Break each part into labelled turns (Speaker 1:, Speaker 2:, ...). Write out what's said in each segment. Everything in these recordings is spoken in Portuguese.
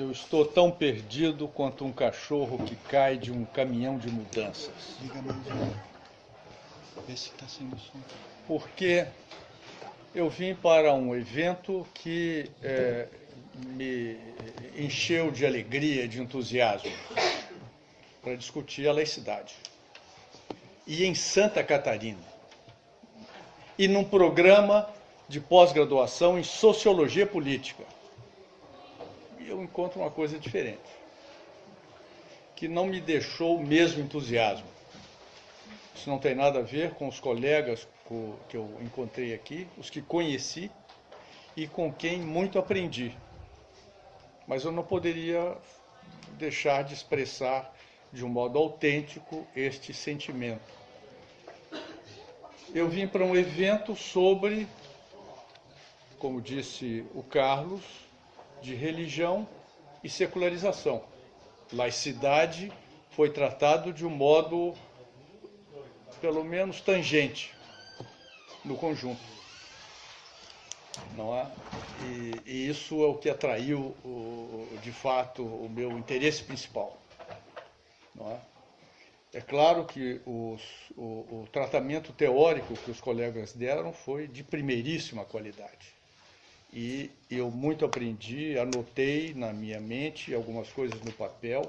Speaker 1: Eu estou tão perdido quanto um cachorro que cai de um caminhão de mudanças.
Speaker 2: Liga mais um. Vê se está saindo som.
Speaker 1: Porque eu vim para um evento que me encheu de alegria, de entusiasmo, para discutir a laicidade. E em Santa Catarina. E num programa de pós-graduação em Sociologia Política. E eu encontro uma coisa diferente, que não me deixou o mesmo entusiasmo. Isso não tem nada a ver com os colegas que eu encontrei aqui, os que conheci e com quem muito aprendi. Mas eu não poderia deixar de expressar de um modo autêntico este sentimento. Eu vim para um evento sobre, como disse o Carlos, de religião e secularização. Laicidade foi tratado de um modo, pelo menos, tangente no conjunto. Não é? E isso é o que atraiu, de fato, o meu interesse principal. Não é? É claro que o tratamento teórico que os colegas deram foi de primeiríssima qualidade. E eu muito aprendi, anotei na minha mente algumas coisas no papel,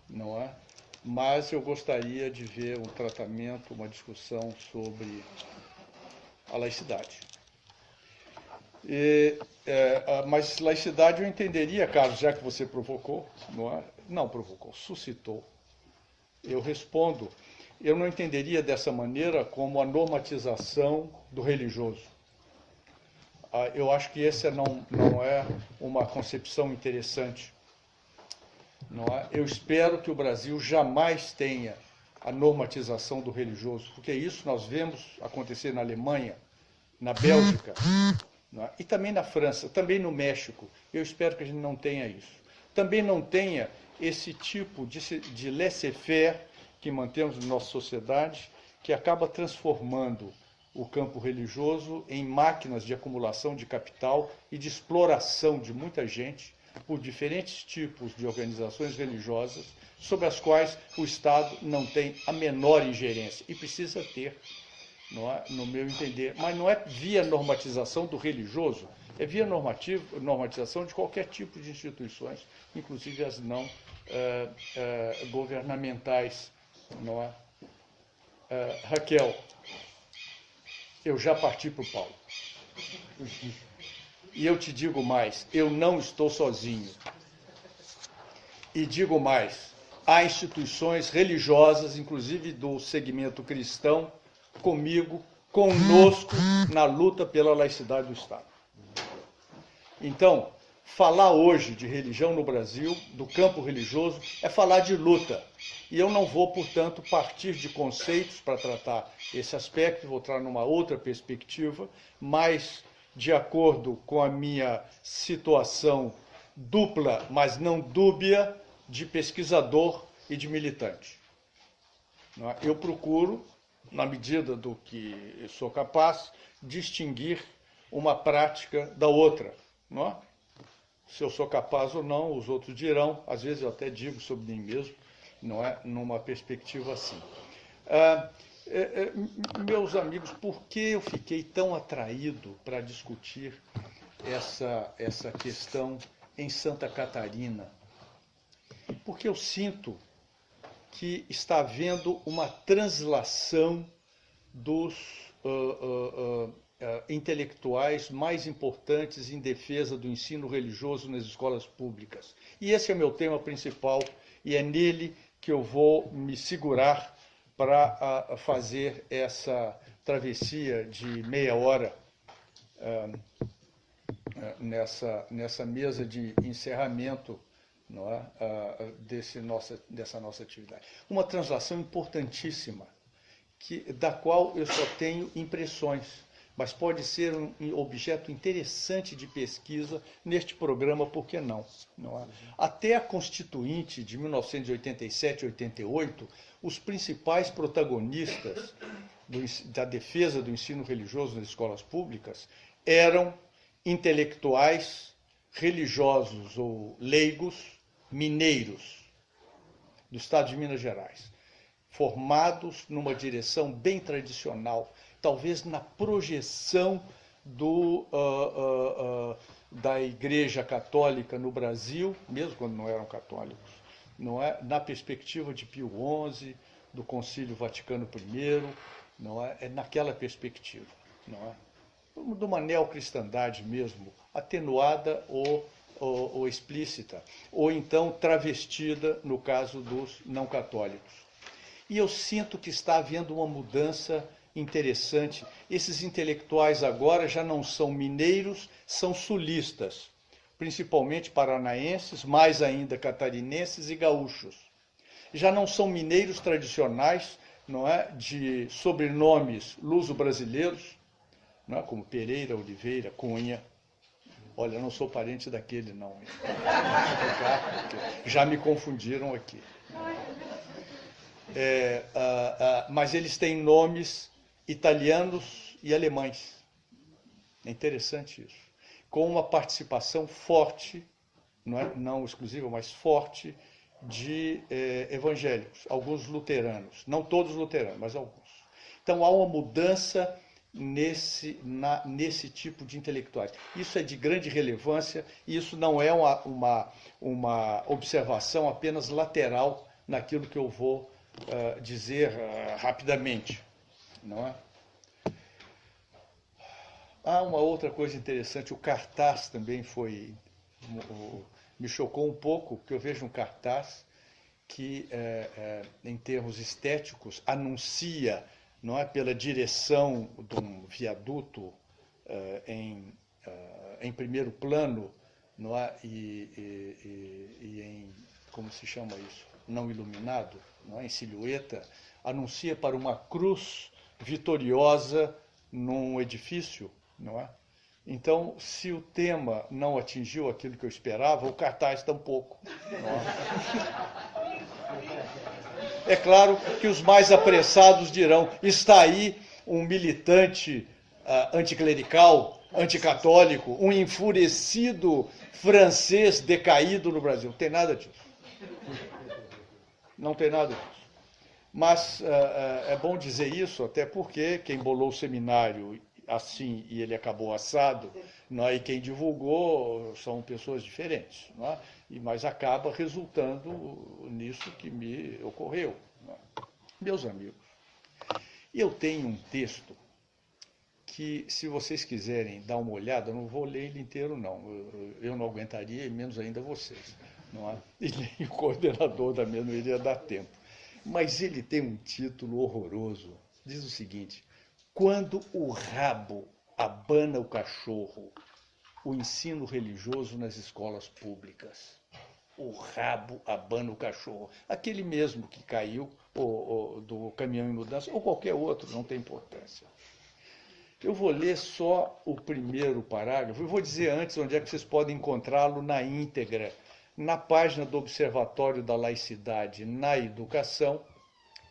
Speaker 1: não é? Mas eu gostaria de ver um tratamento, uma discussão sobre a laicidade. Mas laicidade eu entenderia, Carlos, já que você provocou, não é? Não provocou, suscitou. Eu respondo, eu não entenderia dessa maneira como a normatização do religioso. Eu acho que essa não é uma concepção interessante. Não é? Eu espero que o Brasil jamais tenha a normatização do religioso, porque isso nós vemos acontecer na Alemanha, na Bélgica, não é? E também na França, também no México. Eu espero que a gente não tenha isso. Também não tenha esse tipo de laissez-faire que mantemos na nossa sociedade, que acaba transformando o campo religioso em máquinas de acumulação de capital e de exploração de muita gente por diferentes tipos de organizações religiosas sobre as quais o Estado não tem a menor ingerência e precisa ter, não é? No meu entender. Mas não é via normatização do religioso, é via normatização de qualquer tipo de instituições, inclusive as não governamentais. Não é? Raquel, eu já parti para o Paulo. E eu te digo mais, eu não estou sozinho. E digo mais, há instituições religiosas, inclusive do segmento cristão, comigo, conosco, na luta pela laicidade do Estado. Então, falar hoje de religião no Brasil, do campo religioso, é falar de luta. E eu não vou, portanto, partir de conceitos para tratar esse aspecto, vou tratar numa outra perspectiva, mas de acordo com a minha situação dupla, mas não dúbia, de pesquisador e de militante. Eu procuro, na medida do que eu sou capaz, distinguir uma prática da outra. Não é? Se eu sou capaz ou não, os outros dirão, às vezes eu até digo sobre mim mesmo, não é? Numa perspectiva assim. Meus amigos, por que eu fiquei tão atraído para discutir essa questão em Santa Catarina? Porque eu sinto que está havendo uma translação dos intelectuais mais importantes em defesa do ensino religioso nas escolas públicas. E esse é o meu tema principal, e é nele que eu vou me segurar para fazer essa travessia de meia hora nessa mesa de encerramento, não é? Dessa nossa atividade. Uma translação importantíssima, da qual eu só tenho impressões, mas pode ser um objeto interessante de pesquisa neste programa, por que não? Não é? Até a Constituinte de 1987 e 88, os principais protagonistas da defesa do ensino religioso nas escolas públicas eram intelectuais religiosos ou leigos mineiros do estado de Minas Gerais, formados numa direção bem tradicional, talvez na projeção da Igreja Católica no Brasil, mesmo quando não eram católicos, não é? Na perspectiva de Pio XI, do Concílio Vaticano I, não é? É naquela perspectiva, não é? De uma neocristandade mesmo, atenuada ou explícita, ou então travestida, no caso dos não católicos. E eu sinto que está havendo uma mudança interessante. Esses intelectuais agora já não são mineiros, são sulistas, principalmente paranaenses, mais ainda catarinenses e gaúchos. Já não são mineiros tradicionais, não é, de sobrenomes luso-brasileiros, não é, como Pereira, Oliveira, Cunha. Olha, eu não sou parente daquele, não. Já me confundiram aqui. Mas eles têm nomes italianos e alemães. É interessante isso. Com uma participação forte, não exclusiva, mas forte, de evangélicos, alguns luteranos. Não todos luteranos, mas alguns. Então há uma mudança nesse tipo de intelectuais. Isso é de grande relevância e isso não é uma observação apenas lateral naquilo que eu vou dizer rapidamente. Não é? Há uma outra coisa interessante, o cartaz também me chocou um pouco, porque eu vejo um cartaz que, em termos estéticos, anuncia, não é, pela direção de um viaduto em primeiro plano, não é, e em, como se chama isso, não iluminado, não é, em silhueta, anuncia para uma cruz vitoriosa num edifício, não é? Então, se o tema não atingiu aquilo que eu esperava, o cartaz tampouco. É claro que os mais apressados dirão, está aí um militante anticlerical, anticatólico, um enfurecido francês decaído no Brasil. Não tem nada disso. Não tem nada disso. Mas é bom dizer isso, até porque quem bolou o seminário assim e ele acabou assado, não é? E quem divulgou são pessoas diferentes, não é? Mas acaba resultando nisso que me ocorreu. Não é? Meus amigos, eu tenho um texto que, se vocês quiserem dar uma olhada, eu não vou ler ele inteiro, não. Eu não aguentaria, e menos ainda vocês. Não é? E nem o coordenador da mesa não iria dar tempo. Mas ele tem um título horroroso. Diz o seguinte: quando o rabo abana o cachorro, o ensino religioso nas escolas públicas. O rabo abana o cachorro. Aquele mesmo que caiu do caminhão em mudança, ou qualquer outro, não tem importância. Eu vou ler só o primeiro parágrafo. Eu vou dizer antes onde é que vocês podem encontrá-lo na íntegra. Na página do Observatório da Laicidade na Educação,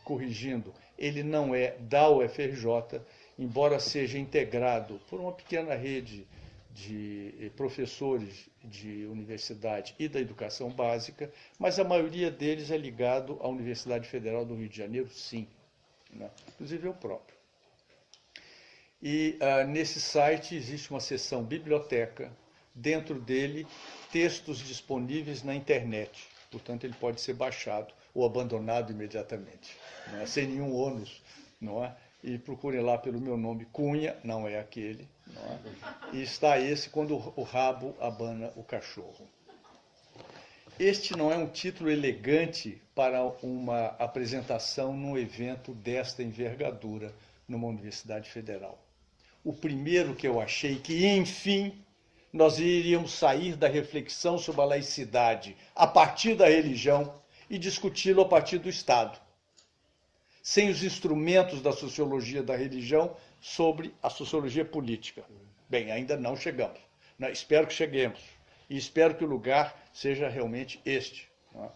Speaker 1: corrigindo, ele não é da UFRJ, embora seja integrado por uma pequena rede de professores de universidade e da educação básica, mas a maioria deles é ligado à Universidade Federal do Rio de Janeiro, sim, né? Inclusive eu próprio. E nesse site existe uma seção biblioteca, dentro dele textos disponíveis na internet, portanto ele pode ser baixado ou abandonado imediatamente, não é? Sem nenhum ônus, não é? E procurem lá pelo meu nome, Cunha, não é aquele, não é? E está esse, quando o rabo abana o cachorro. Este não é um título elegante para uma apresentação num evento desta envergadura numa universidade federal. O primeiro que eu achei que, enfim, nós iríamos sair da reflexão sobre a laicidade a partir da religião e discuti-lo a partir do Estado, sem os instrumentos da sociologia da religião sobre a sociologia política. Bem, ainda não chegamos. Espero que cheguemos. E espero que o lugar seja realmente este. Não é?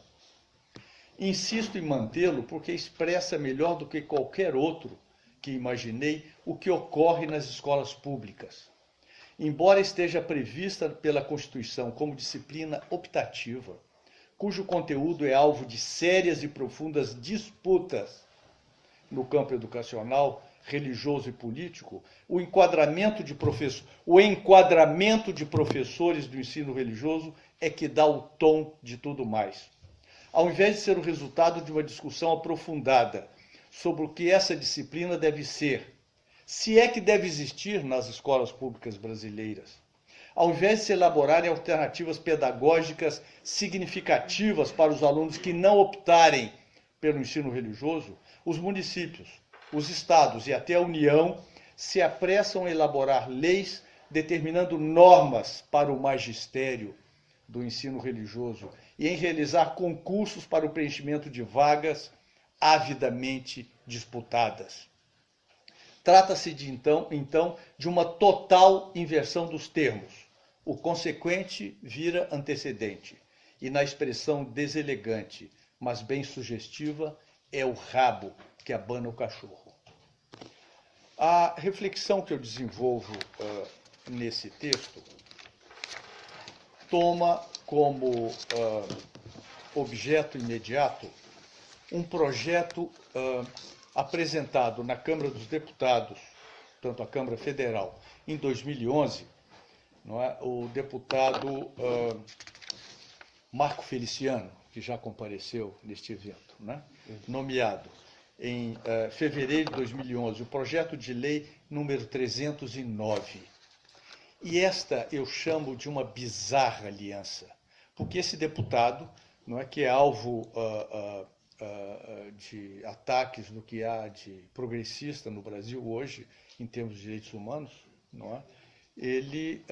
Speaker 1: Insisto em mantê-lo porque expressa melhor do que qualquer outro que imaginei o que ocorre nas escolas públicas. embora esteja prevista pela Constituição como disciplina optativa, cujo conteúdo é alvo de sérias e profundas disputas no campo educacional, religioso e político, o enquadramento de professores do ensino religioso é que dá o tom de tudo mais. Ao invés de ser o resultado de uma discussão aprofundada sobre o que essa disciplina deve ser, se é que deve existir nas escolas públicas brasileiras, ao invés de se elaborarem alternativas pedagógicas significativas para os alunos que não optarem pelo ensino religioso, os municípios, os estados e até a União se apressam a elaborar leis determinando normas para o magistério do ensino religioso e em realizar concursos para o preenchimento de vagas avidamente disputadas. Trata-se então de uma total inversão dos termos. O consequente vira antecedente, e na expressão deselegante, mas bem sugestiva, é o rabo que abana o cachorro. A reflexão que eu desenvolvo nesse texto toma como objeto imediato um projeto apresentado na Câmara dos Deputados, tanto a Câmara Federal, em 2011, não é? O deputado Marco Feliciano, que já compareceu neste evento, né? Nomeado em fevereiro de 2011, o projeto de lei número 309. E esta eu chamo de uma bizarra aliança, porque esse deputado, não é, que é alvo de ataques do que há de progressista no Brasil hoje, em termos de direitos humanos, não é? Ele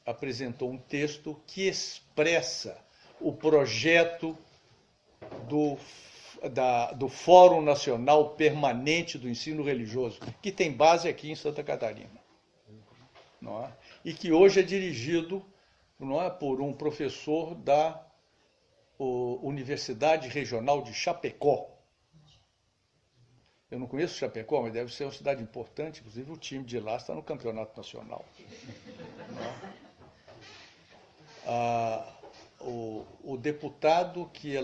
Speaker 1: apresentou um texto que expressa o projeto do Fórum Nacional Permanente do Ensino Religioso, que tem base aqui em Santa Catarina, não é? E que hoje é dirigido, não é, por um professor da Universidade Regional de Chapecó. Eu não conheço Chapecó, mas deve ser uma cidade importante, inclusive o time de lá está no campeonato nacional. O deputado que é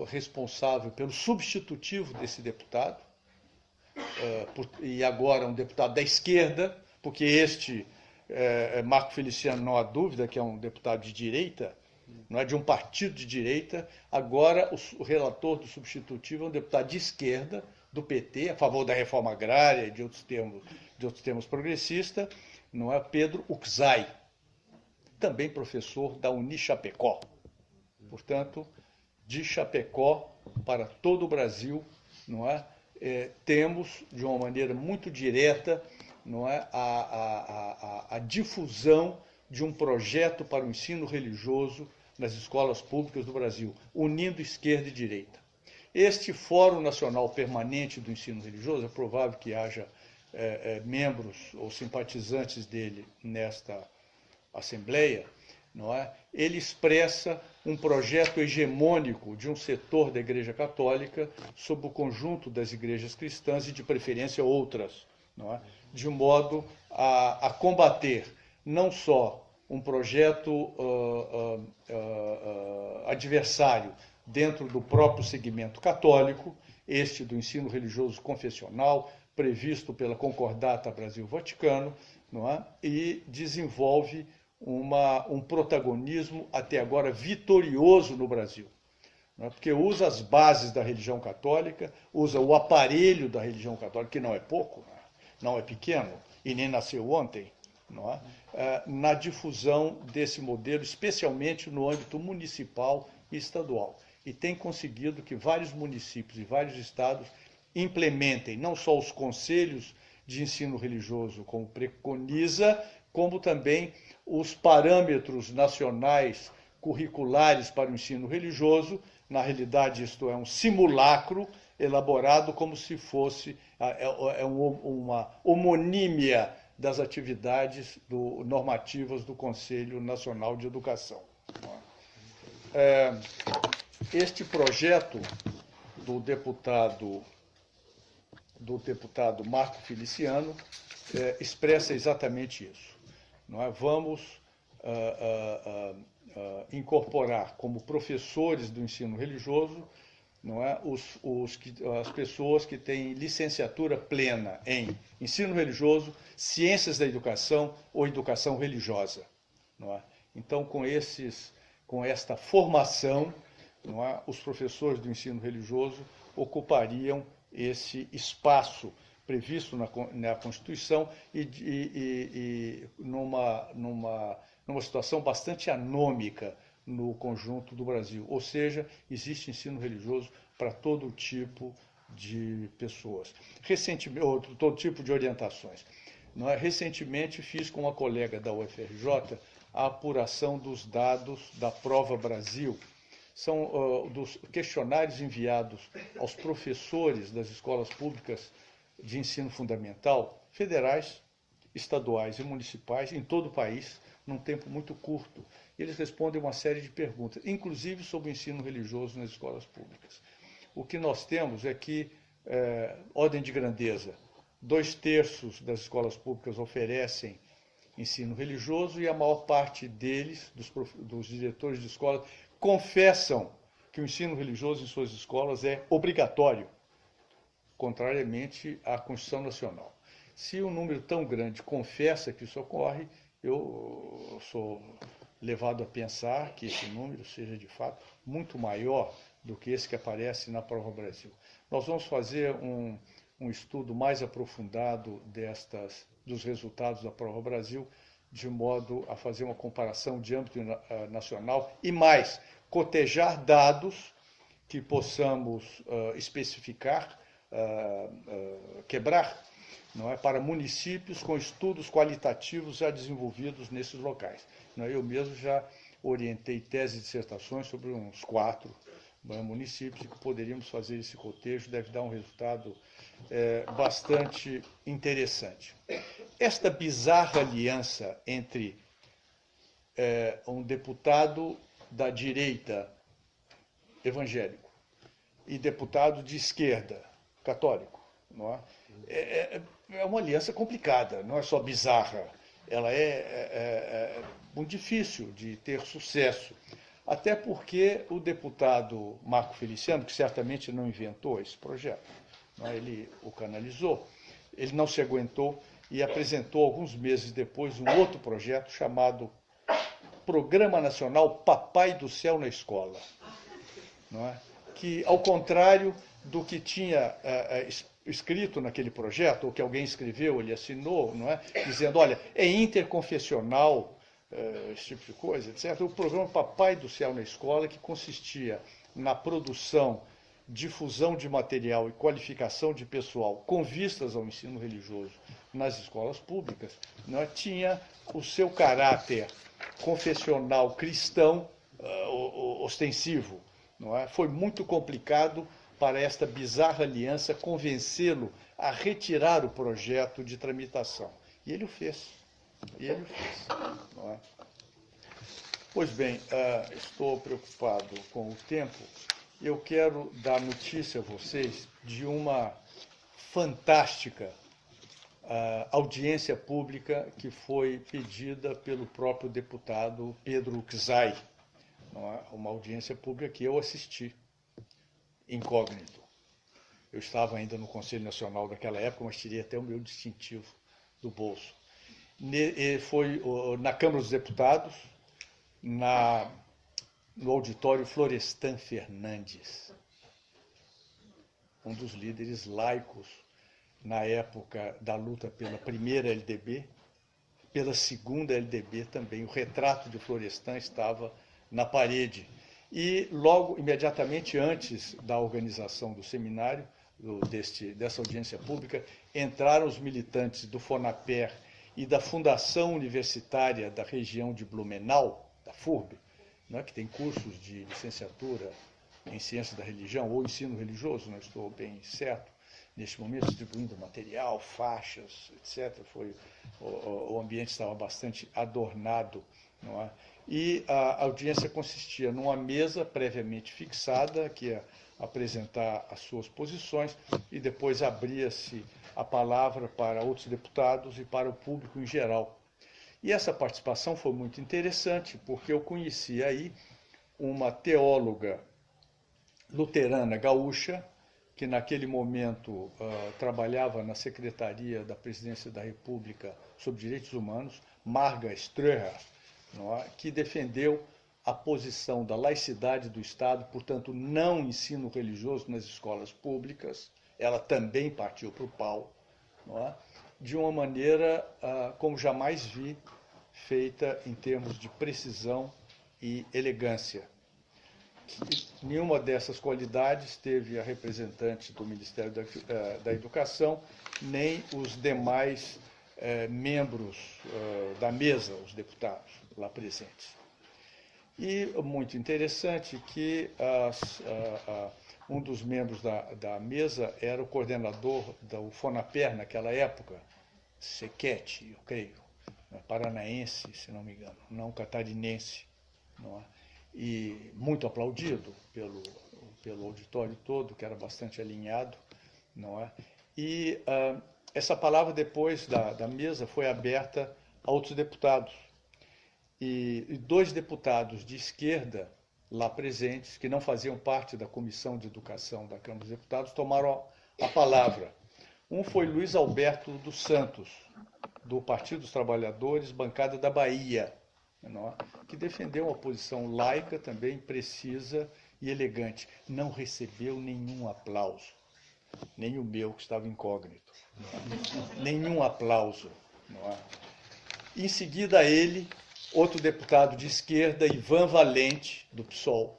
Speaker 1: responsável pelo substitutivo desse deputado, e agora um deputado da esquerda, porque este Marco Feliciano, não há dúvida que é um deputado de direita, não é de um partido de direita, agora o relator do substitutivo é um deputado de esquerda, do PT, a favor da reforma agrária e de outros termos progressistas, não é? Pedro Uczai, também professor da Unichapecó. Portanto, de Chapecó para todo o Brasil, não é? Temos, de uma maneira muito direta, não é, a difusão de um projeto para o ensino religioso nas escolas públicas do Brasil, unindo esquerda e direita. Este Fórum Nacional Permanente do Ensino Religioso, é provável que haja membros ou simpatizantes dele nesta Assembleia, não é? Ele expressa um projeto hegemônico de um setor da Igreja Católica sobre o conjunto das igrejas cristãs e, de preferência, outras, não é? De modo a combater não só um projeto adversário dentro do próprio segmento católico, este do ensino religioso confessional, previsto pela Concordata Brasil-Vaticano, não é? E desenvolve um protagonismo até agora vitorioso no Brasil, não é? Porque usa as bases da religião católica, usa o aparelho da religião católica, que não é pouco, não é pequeno, e nem nasceu ontem, não é? Na difusão desse modelo, especialmente no âmbito municipal e estadual. E tem conseguido que vários municípios e vários estados implementem não só os conselhos de ensino religioso, como preconiza, como também os parâmetros nacionais curriculares para o ensino religioso. Na realidade, isto é um simulacro elaborado como se fosse uma homonímia das atividades normativas do Conselho Nacional de Educação. Este projeto do deputado Marco Feliciano expressa exatamente isso. não é? Vamos incorporar como professores do ensino religioso, não é? As pessoas que têm licenciatura plena em ensino religioso, ciências da educação ou educação religiosa. Não é? Então, com esta formação, não é? Os professores do ensino religioso ocupariam esse espaço previsto na Constituição e numa situação bastante anômica no conjunto do Brasil. Ou seja, existe ensino religioso para todo tipo de pessoas. Recentemente, todo tipo de orientações. Não é? Recentemente fiz com uma colega da UFRJ a apuração dos dados da Prova Brasil. São dos questionários enviados aos professores das escolas públicas de ensino fundamental, federais, estaduais e municipais, em todo o país, num tempo muito curto. Eles respondem uma série de perguntas, inclusive sobre o ensino religioso nas escolas públicas. O que nós temos é que, ordem de grandeza, 2/3 das escolas públicas oferecem ensino religioso e a maior parte deles, dos diretores de escolas, confessam que o ensino religioso em suas escolas é obrigatório, contrariamente à Constituição Nacional. Se um número tão grande confessa que isso ocorre, eu sou levado a pensar que esse número seja, de fato, muito maior do que esse que aparece na Prova Brasil. Nós vamos fazer um estudo mais aprofundado dos resultados da Prova Brasil, de modo a fazer uma comparação de âmbito nacional e mais, cotejar dados que possamos especificar, quebrar, não é, para municípios com estudos qualitativos já desenvolvidos nesses locais. Não é? Eu mesmo já orientei teses e dissertações sobre uns 4 municípios e que poderíamos fazer esse cotejo, deve dar um resultado bastante interessante. Esta bizarra aliança entre um deputado da direita evangélico e deputado de esquerda católico, não é? É uma aliança complicada, não é só bizarra, ela é muito difícil de ter sucesso. Até porque o deputado Marco Feliciano, que certamente não inventou esse projeto, não é? Ele o canalizou, ele não se aguentou e apresentou alguns meses depois um outro projeto chamado Programa Nacional Papai do Céu na Escola, não é? Que, ao contrário do que tinha escrito naquele projeto, ou que alguém escreveu, ele assinou, não é? Dizendo, olha, é interconfessional, esse tipo de coisa, etc. O programa Papai do Céu na Escola, que consistia na produção, difusão de material e qualificação de pessoal com vistas ao ensino religioso nas escolas públicas, não é? Tinha o seu caráter confessional cristão ostensivo. Não é? Foi muito complicado para esta bizarra aliança convencê-lo a retirar o projeto de tramitação. E ele o fez. Não é? Pois bem, estou preocupado com o tempo. Eu quero dar notícia a vocês de uma fantástica audiência pública que foi pedida pelo próprio deputado Pedro Czai. Não é? Uma audiência pública que eu assisti, incógnito. Eu estava ainda no Conselho Nacional daquela época, mas tirei até o meu distintivo do bolso. Foi na Câmara dos Deputados, no auditório Florestan Fernandes, um dos líderes laicos na época da luta pela primeira LDB, pela segunda LDB também. O retrato de Florestan estava na parede. E logo, imediatamente antes da organização do seminário, dessa audiência pública, entraram os militantes do FONAPER e da Fundação Universitária da região de Blumenau, da FURB, né, que tem cursos de licenciatura em Ciência da Religião ou Ensino Religioso, não estou bem certo, neste momento, distribuindo material, faixas, etc. O ambiente estava bastante adornado, não é? E a audiência consistia numa mesa previamente fixada, que ia apresentar as suas posições, e depois abria-se a palavra para outros deputados e para o público em geral. E essa participação foi muito interessante, porque eu conheci aí uma teóloga luterana gaúcha, que naquele momento trabalhava na Secretaria da Presidência da República sobre Direitos Humanos, Marga Ströher, que defendeu a posição da laicidade do Estado, portanto, não ensino religioso nas escolas públicas. Ela também partiu para o pau, de uma maneira como jamais vi, feita em termos de precisão e elegância. Nenhuma dessas qualidades teve a representante do Ministério da Educação, nem os demais membros da mesa, os deputados lá presentes. E muito interessante que um dos membros da mesa era o coordenador do FONAPER naquela época, Sequete, eu creio, paranaense, se não me engano, não catarinense, não é? E muito aplaudido pelo auditório todo, que era bastante alinhado, não é? E essa palavra, depois da mesa, foi aberta a outros deputados. E dois deputados de esquerda lá presentes, que não faziam parte da Comissão de Educação da Câmara dos Deputados, tomaram a palavra. Um foi Luiz Alberto dos Santos, do Partido dos Trabalhadores, bancada da Bahia, que defendeu uma posição laica, também precisa e elegante. Não recebeu nenhum aplauso, nem o meu, que estava incógnito. Nenhum aplauso. Em seguida, ele, outro deputado de esquerda, Ivan Valente, do PSOL,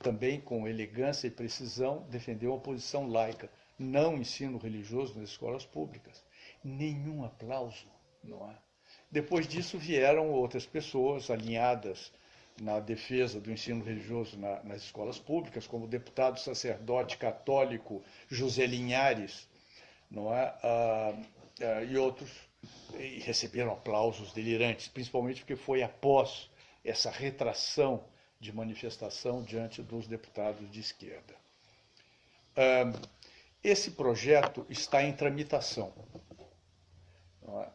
Speaker 1: também com elegância e precisão, defendeu uma posição laica. Não ensino religioso nas escolas públicas. Nenhum aplauso, não é? Depois disso vieram outras pessoas alinhadas na defesa do ensino religioso nas escolas públicas, como o deputado sacerdote católico José Linhares, não é? E outros, e receberam aplausos delirantes, principalmente porque foi após essa retração de manifestação diante dos deputados de esquerda. Esse projeto está em tramitação.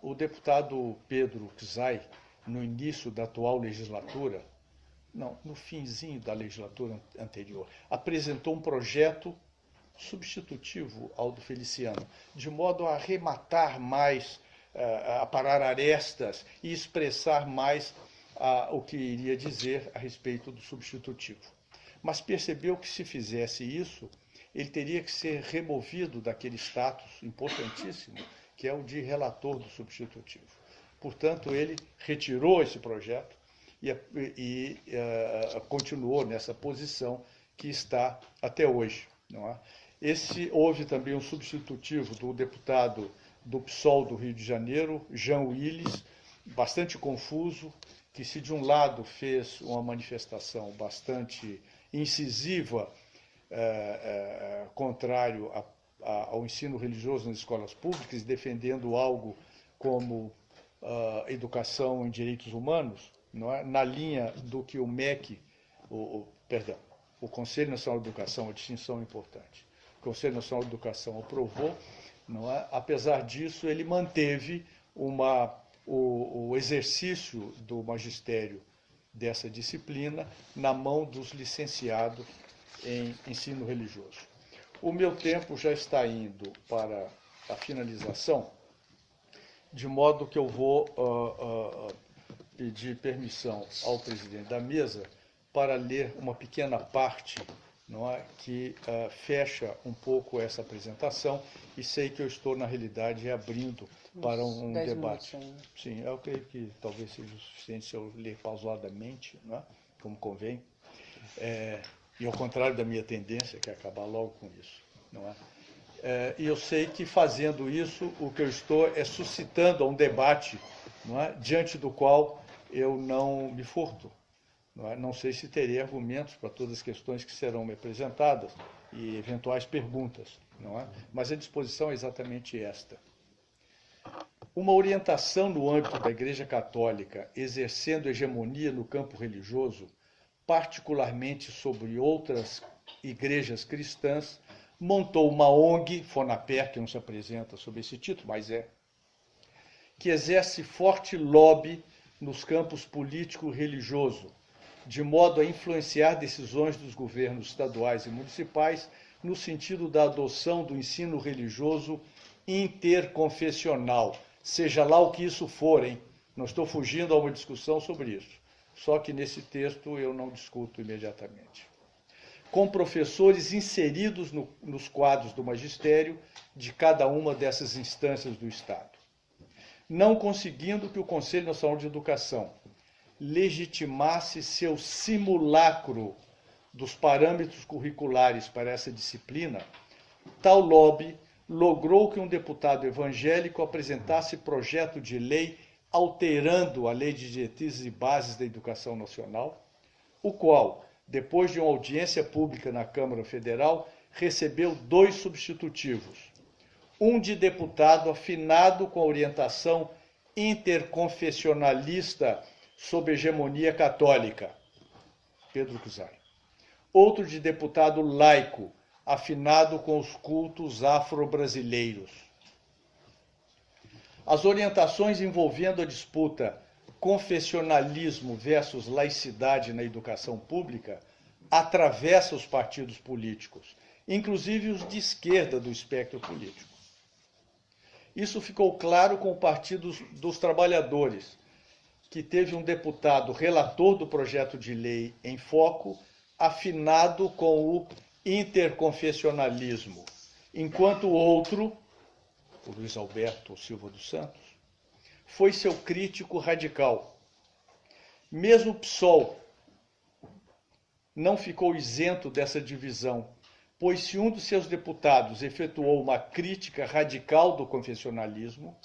Speaker 1: O deputado Pedro Czai, no início da atual legislatura, não, no finzinho da legislatura anterior, apresentou um projeto substitutivo ao do Feliciano, de modo a arrematar mais, a parar arestas e expressar mais o que iria dizer a respeito do substitutivo. Mas percebeu que, se fizesse isso, ele teria que ser removido daquele status importantíssimo, que é o de relator do substitutivo. Portanto, ele retirou esse projeto e continuou nessa posição que está até hoje. Não é? Houve também um substitutivo do deputado do PSOL do Rio de Janeiro, Jean Willis, bastante confuso, que, se de um lado fez uma manifestação bastante incisiva, contrário ao ensino religioso nas escolas públicas, defendendo algo como educação em direitos humanos, não é? Na linha do que o MEC, o Conselho Nacional de Educação, a distinção importante, o Conselho Nacional de Educação aprovou, não é? Apesar disso, ele manteve o exercício do magistério dessa disciplina na mão dos licenciados em ensino religioso. O meu tempo já está indo para a finalização, de modo que eu vou pedir permissão ao presidente da mesa para ler uma pequena parte, não é, que fecha um pouco essa apresentação, e sei que eu estou, na realidade, abrindo para um debate. Sim, eu creio que talvez seja o suficiente se eu ler pausadamente, não é, como convém. E ao contrário da minha tendência, que é acabar logo com isso. Não é? E eu sei que, fazendo isso, o que eu estou é suscitando um debate, não é, diante do qual eu não me furto. Não sei se terei argumentos para todas as questões que serão me apresentadas e eventuais perguntas, não é? Mas a disposição é exatamente esta. Uma orientação no âmbito da Igreja Católica, exercendo hegemonia no campo religioso, particularmente sobre outras igrejas cristãs, montou uma ONG, FONAPER, que não se apresenta sob esse título, mas que exerce forte lobby nos campos político e religioso, de modo a influenciar decisões dos governos estaduais e municipais no sentido da adoção do ensino religioso interconfessional, seja lá o que isso for, hein? Não estou fugindo a uma discussão sobre isso, só que nesse texto eu não discuto imediatamente. Com professores inseridos nos quadros do magistério de cada uma dessas instâncias do Estado. Não conseguindo que o Conselho Nacional de Educação legitimasse seu simulacro dos parâmetros curriculares para essa disciplina, tal lobby logrou que um deputado evangélico apresentasse projeto de lei alterando a Lei de Diretrizes e Bases da Educação Nacional, o qual, depois de uma audiência pública na Câmara Federal, recebeu 2 substitutivos. Um de deputado afinado com a orientação interconfessionalista sob hegemonia católica, Pedro Cusai. Outro de deputado laico, afinado com os cultos afro-brasileiros. As orientações envolvendo a disputa confessionalismo versus laicidade na educação pública atravessam os partidos políticos, inclusive os de esquerda do espectro político. Isso ficou claro com o Partido dos Trabalhadores, que teve um deputado relator do projeto de lei em foco, afinado com o interconfessionalismo, enquanto o outro, o Luiz Alberto Silva dos Santos, foi seu crítico radical. Mesmo o PSOL não ficou isento dessa divisão, pois se um dos seus deputados efetuou uma crítica radical do confessionalismo,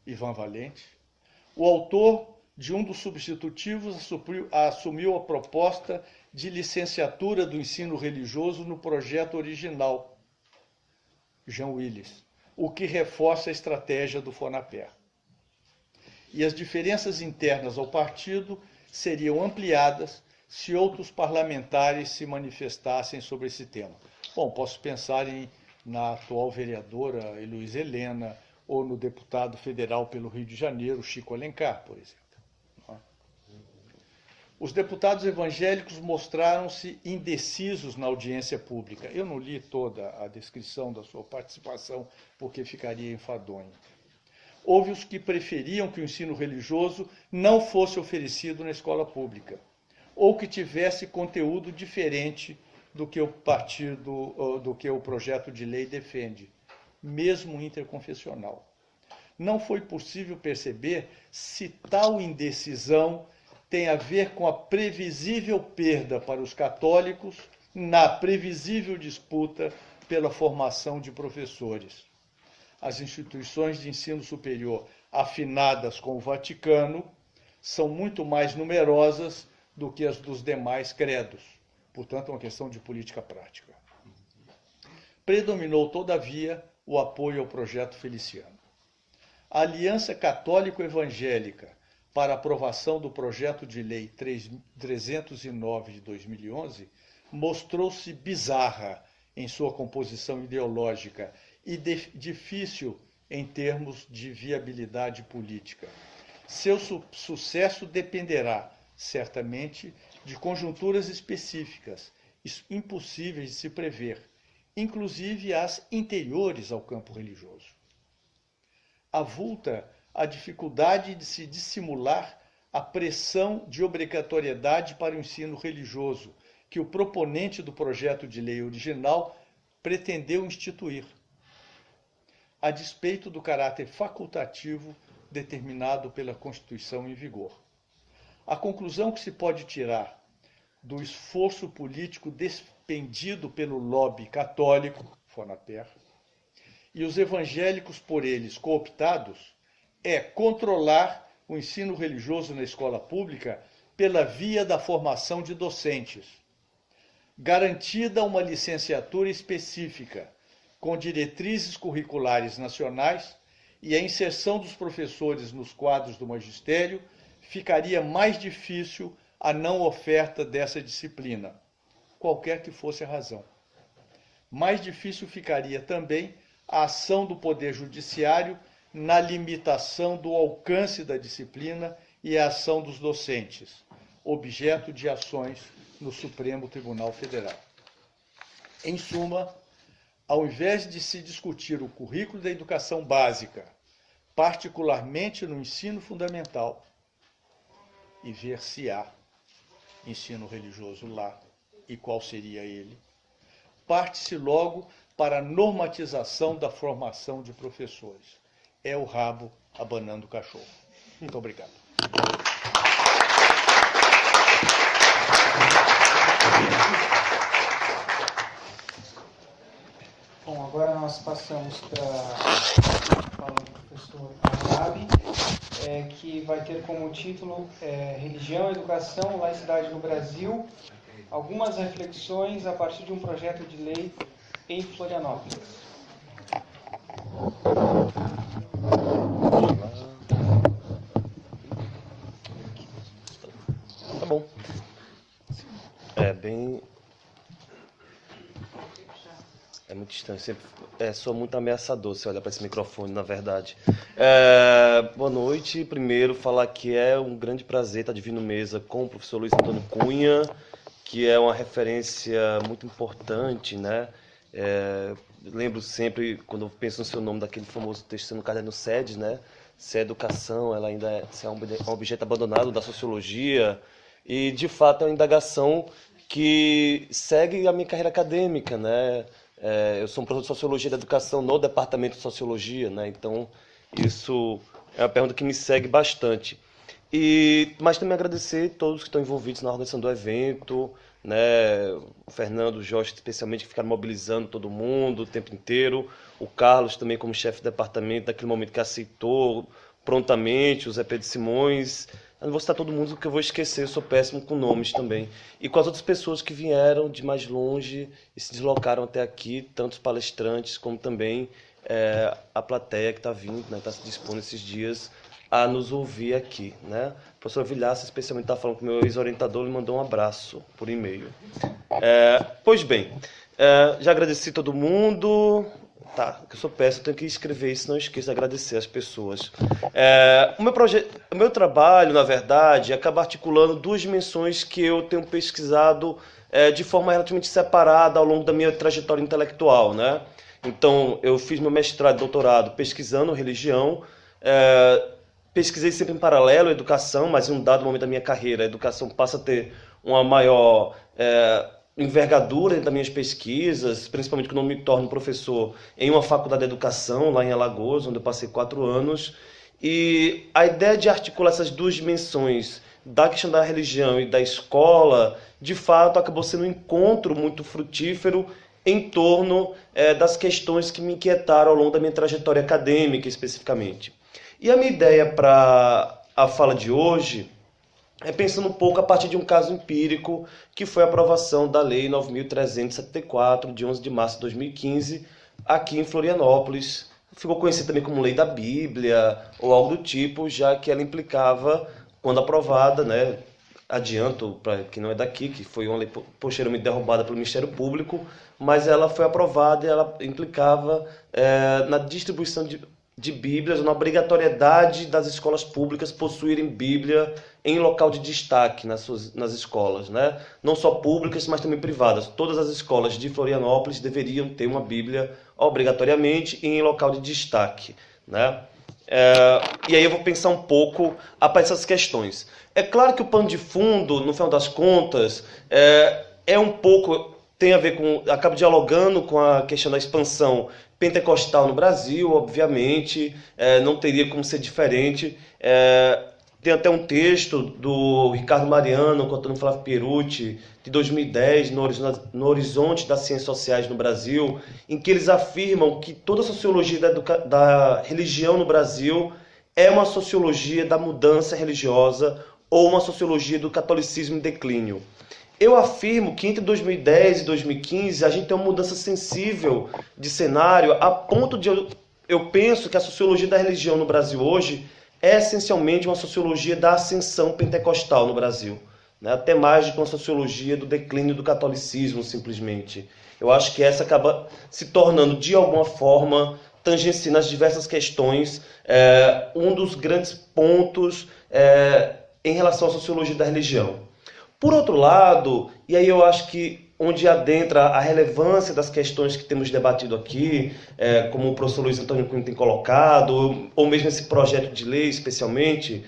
Speaker 1: Ivan Valente, o autor de um dos substitutivos assumiu a proposta de licenciatura do ensino religioso no projeto original, Jean Willis, o que reforça a estratégia do FONAPER. E as diferenças internas ao partido seriam ampliadas se outros parlamentares se manifestassem sobre esse tema. Bom, posso pensar na atual vereadora Heloísa Helena ou no deputado federal pelo Rio de Janeiro, Chico Alencar, por exemplo. Os deputados evangélicos mostraram-se indecisos na audiência pública. Eu não li toda a descrição da sua participação, porque ficaria enfadonho. Houve os que preferiam que o ensino religioso não fosse oferecido na escola pública, ou que tivesse conteúdo diferente do que o projeto de lei defende, mesmo interconfessional. Não foi possível perceber se tal indecisão tem a ver com a previsível perda para os católicos na previsível disputa pela formação de professores. As instituições de ensino superior afinadas com o Vaticano são muito mais numerosas do que as dos demais credos. Portanto, é uma questão de política prática. Predominou, todavia, o apoio ao projeto Feliciano. A Aliança Católico-Evangélica para a aprovação do projeto de lei 309 de 2011 mostrou-se bizarra em sua composição ideológica e difícil em termos de viabilidade política. Seu sucesso dependerá, certamente, de conjunturas específicas, impossíveis de se prever, inclusive as interiores ao campo religioso. Avulta a dificuldade de se dissimular a pressão de obrigatoriedade para o ensino religioso, que o proponente do projeto de lei original pretendeu instituir, a despeito do caráter facultativo determinado pela Constituição em vigor. A conclusão que se pode tirar do esforço político despendido pelo lobby católico, FONAPER, e os evangélicos por eles cooptados, é controlar o ensino religioso na escola pública pela via da formação de docentes, garantida uma licenciatura específica, com diretrizes curriculares nacionais, e a inserção dos professores nos quadros do magistério, ficaria mais difícil a não oferta dessa disciplina, qualquer que fosse a razão. Mais difícil ficaria também a ação do Poder Judiciário na limitação do alcance da disciplina e a ação dos docentes, objeto de ações no Supremo Tribunal Federal. Em suma, ao invés de se discutir o currículo da educação básica, particularmente no ensino fundamental, e ver se há ensino religioso lá e qual seria ele, parte-se logo para a normatização da formação de professores. É o rabo abanando o cachorro. Muito obrigado.
Speaker 3: Bom, agora nós passamos para a fala do professor Arabi, que vai ter como título Religião, Educação, Laicidade no Brasil, algumas reflexões a partir de um projeto de lei em Florianópolis.
Speaker 4: Tá bom. É muito estranho. Sou muito ameaçador se olhar para esse microfone, na verdade. Boa noite. Primeiro, falar que é um grande prazer estar dividindo mesa com o professor Luiz Antônio Cunha, que é uma referência muito importante, né? Lembro sempre, quando eu penso no seu nome, daquele famoso texto no caderno SED, né? Se a educação ela ainda é um objeto abandonado da sociologia, e de fato é uma indagação que segue a minha carreira acadêmica, né? Eu sou um professor de Sociologia da Educação no Departamento de Sociologia, né? Então isso é uma pergunta que me segue bastante. Mas também agradecer a todos que estão envolvidos na organização do evento, né? O Fernando, o Jorge, especialmente, que ficaram mobilizando todo mundo o tempo inteiro. O Carlos também como chefe de departamento, naquele momento que aceitou prontamente, o Zé Pedro Simões. Eu não vou citar todo mundo, porque eu vou esquecer, eu sou péssimo com nomes também. E com as outras pessoas que vieram de mais longe e se deslocaram até aqui, tanto os palestrantes como também a plateia que está vindo, né, está se dispondo esses dias a nos ouvir aqui, né? O professor Vilhaça, especialmente, está falando com o meu ex-orientador, ele mandou um abraço por e-mail. Pois bem, já agradeci todo mundo. Tá, que eu sou péssimo, eu tenho que escrever isso, não esqueça de agradecer as pessoas. O meu trabalho, na verdade, acaba articulando duas dimensões que eu tenho pesquisado de forma relativamente separada ao longo da minha trajetória intelectual, né? Então, eu fiz meu mestrado e doutorado pesquisando religião, pesquisei sempre em paralelo a educação, mas em um dado momento da minha carreira, a educação passa a ter uma maior envergadura das minhas pesquisas, principalmente quando eu me torno professor em uma faculdade de educação, lá em Alagoas, onde eu passei 4 anos. E a ideia de articular essas duas dimensões, da questão da religião e da escola, de fato, acabou sendo um encontro muito frutífero em torno das questões que me inquietaram ao longo da minha trajetória acadêmica, especificamente. E a minha ideia para a fala de hoje pensando um pouco a partir de um caso empírico, que foi a aprovação da Lei 9.374, de 11 de março de 2015, aqui em Florianópolis. Ficou conhecida também como Lei da Bíblia, ou algo do tipo, já que ela implicava, quando aprovada, né, adianto para quem não é daqui, que foi uma lei posteriormente derrubada pelo Ministério Público, mas ela foi aprovada e ela implicava na distribuição de Bíblias, na obrigatoriedade das escolas públicas possuírem Bíblia em local de destaque nas escolas, né? Não só públicas, mas também privadas. Todas as escolas de Florianópolis deveriam ter uma Bíblia obrigatoriamente e em local de destaque, né? E aí eu vou pensar um pouco a partir dessas questões. É claro que o pano de fundo, no final das contas, um pouco, tem a ver com, acaba dialogando com a questão da expansão pentecostal no Brasil, obviamente, não teria como ser diferente. Tem até um texto do Ricardo Mariano, com Antônio Flávio Pierucci, de 2010, no Horizonte das Ciências Sociais no Brasil, em que eles afirmam que toda a sociologia da religião no Brasil é uma sociologia da mudança religiosa ou uma sociologia do catolicismo em declínio. Eu afirmo que entre 2010 e 2015 a gente tem uma mudança sensível de cenário, a ponto de eu penso que a sociologia da religião no Brasil hoje é essencialmente uma sociologia da ascensão pentecostal no Brasil, né? Até mais do que uma sociologia do declínio do catolicismo, simplesmente. Eu acho que essa acaba se tornando, de alguma forma, tangenciando as diversas questões, um dos grandes pontos em relação à sociologia da religião. Por outro lado, e aí eu acho que onde adentra a relevância das questões que temos debatido aqui, como o professor Luiz Antônio Cunha tem colocado, ou mesmo esse projeto de lei especialmente,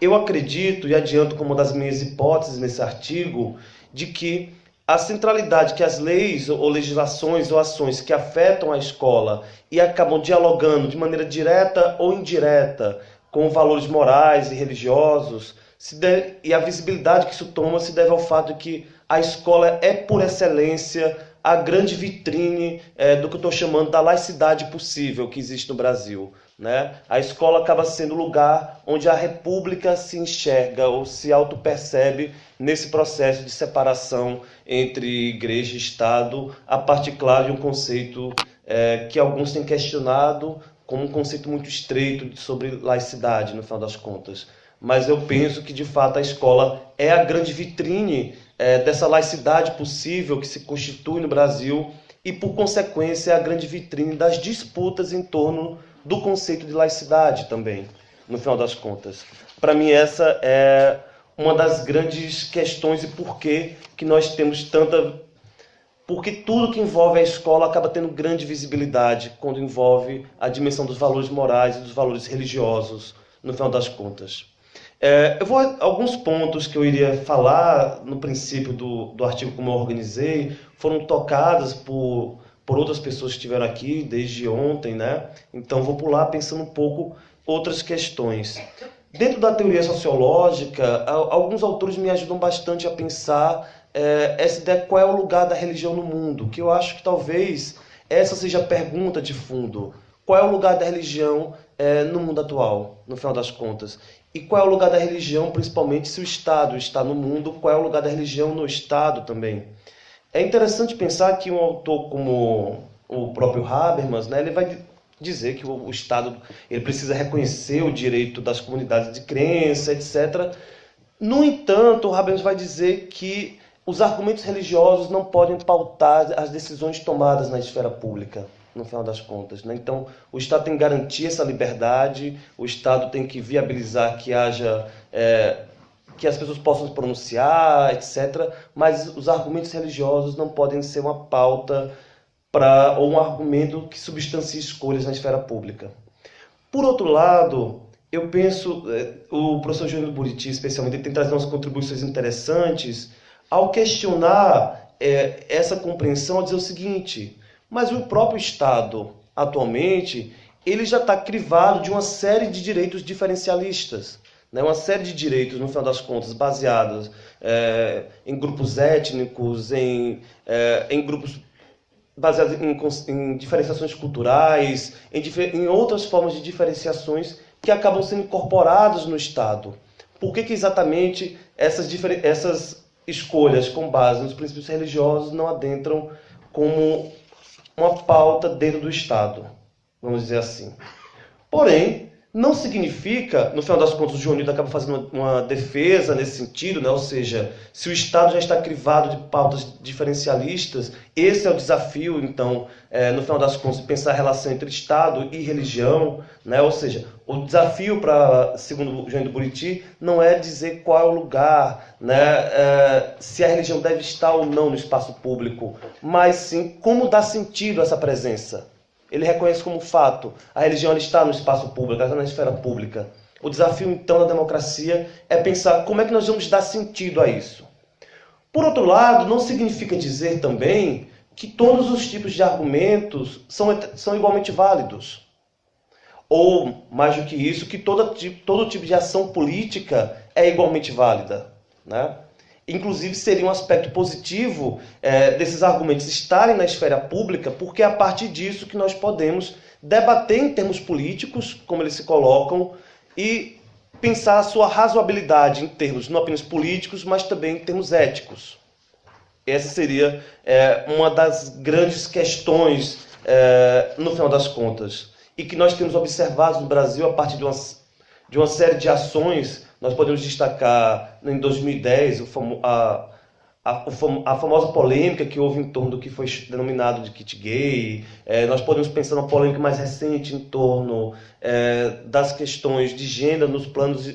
Speaker 4: eu acredito e adianto como uma das minhas hipóteses nesse artigo, de que a centralidade que as leis ou legislações ou ações que afetam a escola e acabam dialogando de maneira direta ou indireta com valores morais e religiosos, e a visibilidade que isso toma se deve ao fato de que a escola é, por excelência, a grande vitrine do que eu estou chamando da laicidade possível que existe no Brasil, né? A escola acaba sendo o lugar onde a república se enxerga ou se autopercebe nesse processo de separação entre igreja e Estado, a partir, claro, de um conceito que alguns têm questionado como um conceito muito estreito sobre laicidade, no final das contas. Mas eu penso que, de fato, a escola é a grande vitrine dessa laicidade possível que se constitui no Brasil e, por consequência, é a grande vitrine das disputas em torno do conceito de laicidade também, no final das contas. Para mim, essa é uma das grandes questões e por que nós temos tanta... Porque tudo que envolve a escola acaba tendo grande visibilidade quando envolve a dimensão dos valores morais e dos valores religiosos, no final das contas. Alguns pontos que eu iria falar no princípio do artigo como eu organizei foram tocados por outras pessoas que estiveram aqui desde ontem, né? Então vou pular pensando um pouco outras questões. Dentro da teoria sociológica, alguns autores me ajudam bastante a pensar essa ideia, qual é o lugar da religião no mundo, que eu acho que talvez essa seja a pergunta de fundo. Qual é o lugar da religião no mundo atual, no final das contas? E qual é o lugar da religião, principalmente se o Estado está no mundo, qual é o lugar da religião no Estado também? É interessante pensar que um autor como o próprio Habermas, né, ele vai dizer que o Estado ele precisa reconhecer o direito das comunidades de crença, etc. No entanto, o Habermas vai dizer que os argumentos religiosos não podem pautar as decisões tomadas na esfera pública, no final das contas, né? Então, o Estado tem que garantir essa liberdade, o Estado tem que viabilizar que haja... que as pessoas possam se pronunciar, etc. Mas os argumentos religiosos não podem ser uma pauta ou um argumento que substancie escolhas na esfera pública. Por outro lado, eu penso, o professor Júnior Buriti, especialmente, ele tem trazido umas contribuições interessantes ao questionar essa compreensão, ao dizer o seguinte: mas o próprio Estado, atualmente, ele já está crivado de uma série de direitos diferencialistas, né? Uma série de direitos, no final das contas, baseados em grupos étnicos, em grupos baseados em diferenciações culturais, em outras formas de diferenciações que acabam sendo incorporadas no Estado. Por que exatamente essas escolhas com base nos princípios religiosos não adentram como uma pauta dentro do Estado, vamos dizer assim? Porém, não significa, no final das contas, o João Nildo acaba fazendo uma defesa nesse sentido, né? Ou seja, se o Estado já está crivado de pautas diferencialistas, esse é o desafio, então, no final das contas, de pensar a relação entre Estado e religião, né? Ou seja, o desafio, segundo o João Nildo Buriti, não é dizer qual é o lugar, né? Se a religião deve estar ou não no espaço público, mas sim como dar sentido a essa presença. Ele reconhece como fato, a religião ela está no espaço público, ela está na esfera pública. O desafio, então, da democracia é pensar como é que nós vamos dar sentido a isso. Por outro lado, não significa dizer também que todos os tipos de argumentos são igualmente válidos. Ou, mais do que isso, que todo tipo de ação política é igualmente válida, né? Inclusive, seria um aspecto positivo desses argumentos estarem na esfera pública, porque é a partir disso que nós podemos debater em termos políticos, como eles se colocam, e pensar a sua razoabilidade em termos não apenas políticos, mas também em termos éticos. Essa seria uma das grandes questões, no final das contas, e que nós temos observado no Brasil a partir de uma série de ações. Nós podemos destacar, em 2010, a famosa polêmica que houve em torno do que foi denominado de kit gay. Nós podemos pensar numa polêmica mais recente em torno das questões de gênero nos planos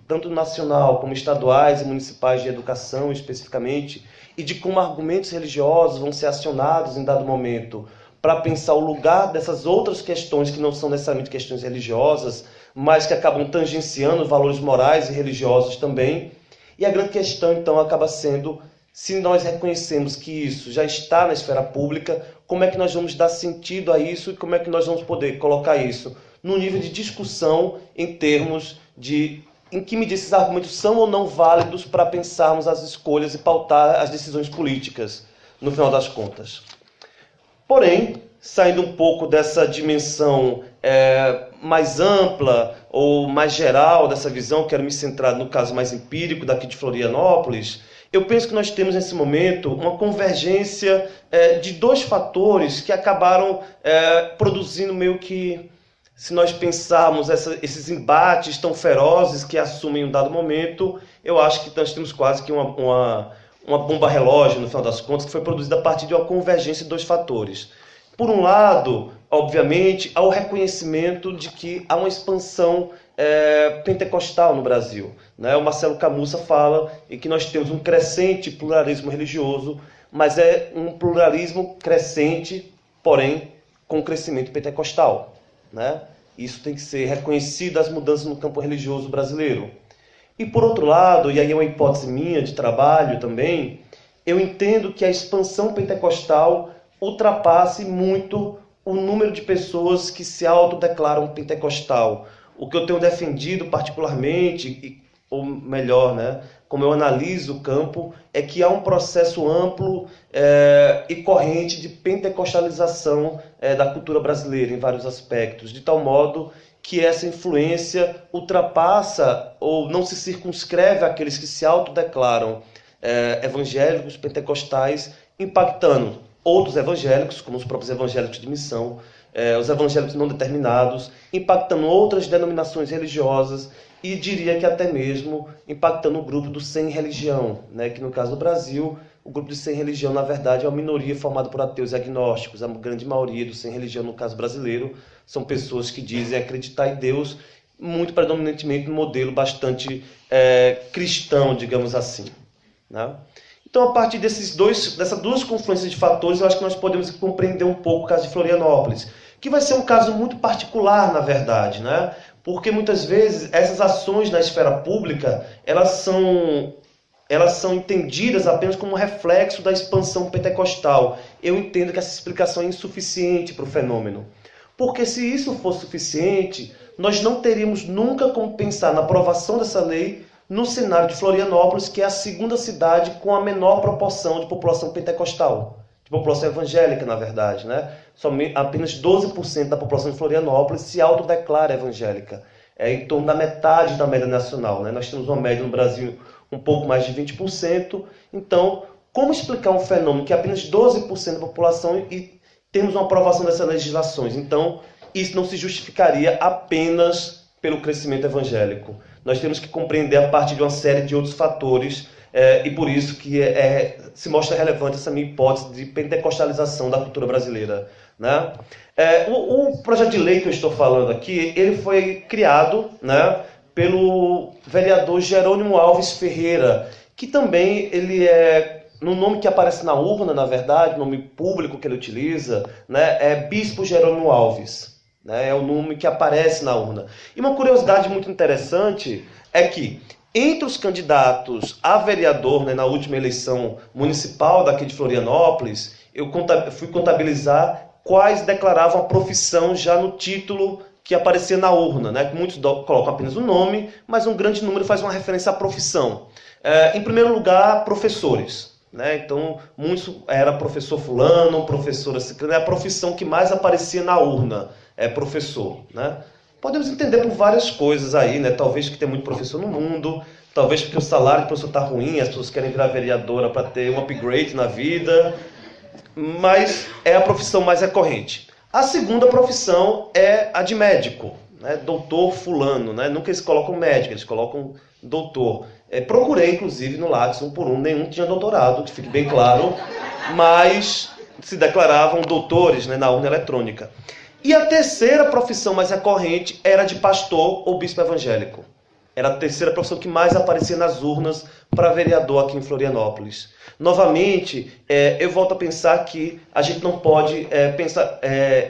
Speaker 4: tanto nacional como estaduais e municipais de educação especificamente, e de como argumentos religiosos vão ser acionados em dado momento para pensar o lugar dessas outras questões que não são necessariamente questões religiosas, mas que acabam tangenciando valores morais e religiosos também. E a grande questão, então, acaba sendo, se nós reconhecemos que isso já está na esfera pública, como é que nós vamos dar sentido a isso e como é que nós vamos poder colocar isso no nível de discussão em termos de em que medida esses argumentos são ou não válidos para pensarmos as escolhas e pautar as decisões políticas, no final das contas. Porém, saindo um pouco dessa dimensão mais ampla ou mais geral dessa visão, quero me centrar no caso mais empírico daqui de Florianópolis, eu penso que nós temos nesse momento uma convergência de dois fatores que acabaram produzindo meio que, se nós pensarmos esses embates tão ferozes que assumem um dado momento, eu acho que nós temos quase que uma bomba relógio, no final das contas, que foi produzida a partir de uma convergência de dois fatores. Por um lado, obviamente, há o reconhecimento de que há uma expansão pentecostal no Brasil, né? O Marcelo Camussa fala em que nós temos um crescente pluralismo religioso, mas é um pluralismo crescente, porém, com crescimento pentecostal, né? Isso tem que ser reconhecido, as mudanças no campo religioso brasileiro. E por outro lado, e aí é uma hipótese minha de trabalho também, eu entendo que a expansão pentecostal ultrapasse muito o número de pessoas que se autodeclaram pentecostal. O que eu tenho defendido particularmente, ou melhor, né, como eu analiso o campo, é que há um processo amplo e corrente de pentecostalização da cultura brasileira em vários aspectos, de tal modo que essa influência ultrapassa ou não se circunscreve àqueles que se autodeclaram evangélicos, pentecostais, impactando outros evangélicos, como os próprios evangélicos de missão, os evangélicos não determinados, impactando outras denominações religiosas e diria que até mesmo impactando o grupo do sem religião, né? Que no caso do Brasil, o grupo de sem religião, na verdade, é uma minoria formada por ateus e agnósticos. A grande maioria do sem religião, no caso brasileiro, são pessoas que dizem acreditar em Deus, muito predominantemente no modelo bastante cristão, digamos assim, né? Então, a partir dessas duas confluências de fatores, eu acho que nós podemos compreender um pouco o caso de Florianópolis, que vai ser um caso muito particular, na verdade, né? Porque muitas vezes essas ações na esfera pública, elas são entendidas apenas como um reflexo da expansão pentecostal. Eu entendo que essa explicação é insuficiente para o fenômeno. Porque se isso fosse suficiente, nós não teríamos nunca como pensar na aprovação dessa lei no cenário de Florianópolis, que é a segunda cidade com a menor proporção de população pentecostal, de população evangélica, na verdade, né? Apenas 12% da população de Florianópolis se autodeclara evangélica. É em torno da metade da média nacional, né? Nós temos uma média no Brasil um pouco mais de 20%. Então, como explicar um fenômeno que é apenas 12% da população e temos uma aprovação dessas legislações? Então, isso não se justificaria apenas pelo crescimento evangélico. Nós temos que compreender a partir de uma série de outros fatores, e por isso que se mostra relevante essa minha hipótese de pentecostalização da cultura brasileira, né? O projeto de lei que eu estou falando aqui, ele foi criado, né, pelo vereador Jerônimo Alves Ferreira, que também ele no nome que aparece na urna, na verdade, nome público que ele utiliza, né, é Bispo Jerônimo Alves. É o nome que aparece na urna. E uma curiosidade muito interessante é que, entre os candidatos a vereador, né, na última eleição municipal daqui de Florianópolis, eu fui contabilizar quais declaravam a profissão já no título que aparecia na urna, né? Muitos colocam apenas o nome, mas um grande número faz uma referência à profissão. Em primeiro lugar, professores, né? Então, muitos era professor fulano, professora ciclana, é a profissão que mais aparecia na urna. É professor, né? Podemos entender por várias coisas aí, né? Talvez porque tem muito professor no mundo, talvez porque o salário do professor está ruim, as pessoas querem virar vereadora para ter um upgrade na vida, mas é a profissão mais recorrente. A segunda profissão é a de médico, né? Doutor fulano, né? Nunca eles colocam médico, eles colocam doutor. Procurei, inclusive, no Lattes, um por um, nenhum tinha doutorado, que fique bem claro, mas se declaravam doutores, né, na urna eletrônica. E a terceira profissão mais recorrente era de pastor ou bispo evangélico. Era a terceira profissão que mais aparecia nas urnas para vereador aqui em Florianópolis. Novamente, eu volto a pensar que a gente não pode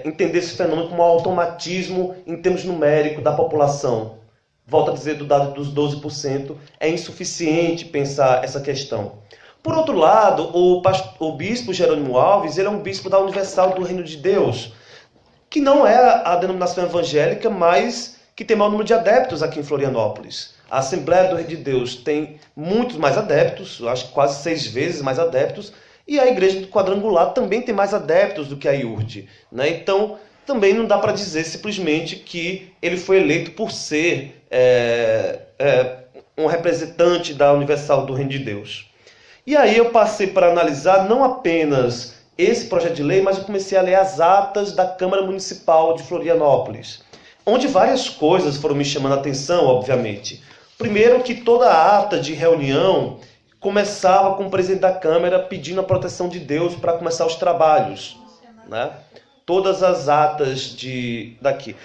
Speaker 4: entender esse fenômeno como um automatismo em termos numéricos da população. Volto a dizer, do dado dos 12%, é insuficiente pensar essa questão. Por outro lado, o bispo Jerônimo Alves, ele é um bispo da Universal do Reino de Deus, que não é a denominação evangélica, mas que tem maior número de adeptos aqui em Florianópolis. A Assembleia do Reino de Deus tem muitos mais adeptos, acho que quase 6 vezes mais adeptos, e a Igreja do Quadrangular também tem mais adeptos do que a IURD, né? Então, também não dá para dizer simplesmente que ele foi eleito por ser um representante da Universal do Reino de Deus. E aí eu passei para analisar não apenas esse projeto de lei, mas eu comecei a ler as atas da Câmara Municipal de Florianópolis, onde várias coisas foram me chamando a atenção, obviamente. Primeiro, que toda a ata de reunião começava com o presidente da Câmara pedindo a proteção de Deus para começar os trabalhos, né? Todas as atas daqui.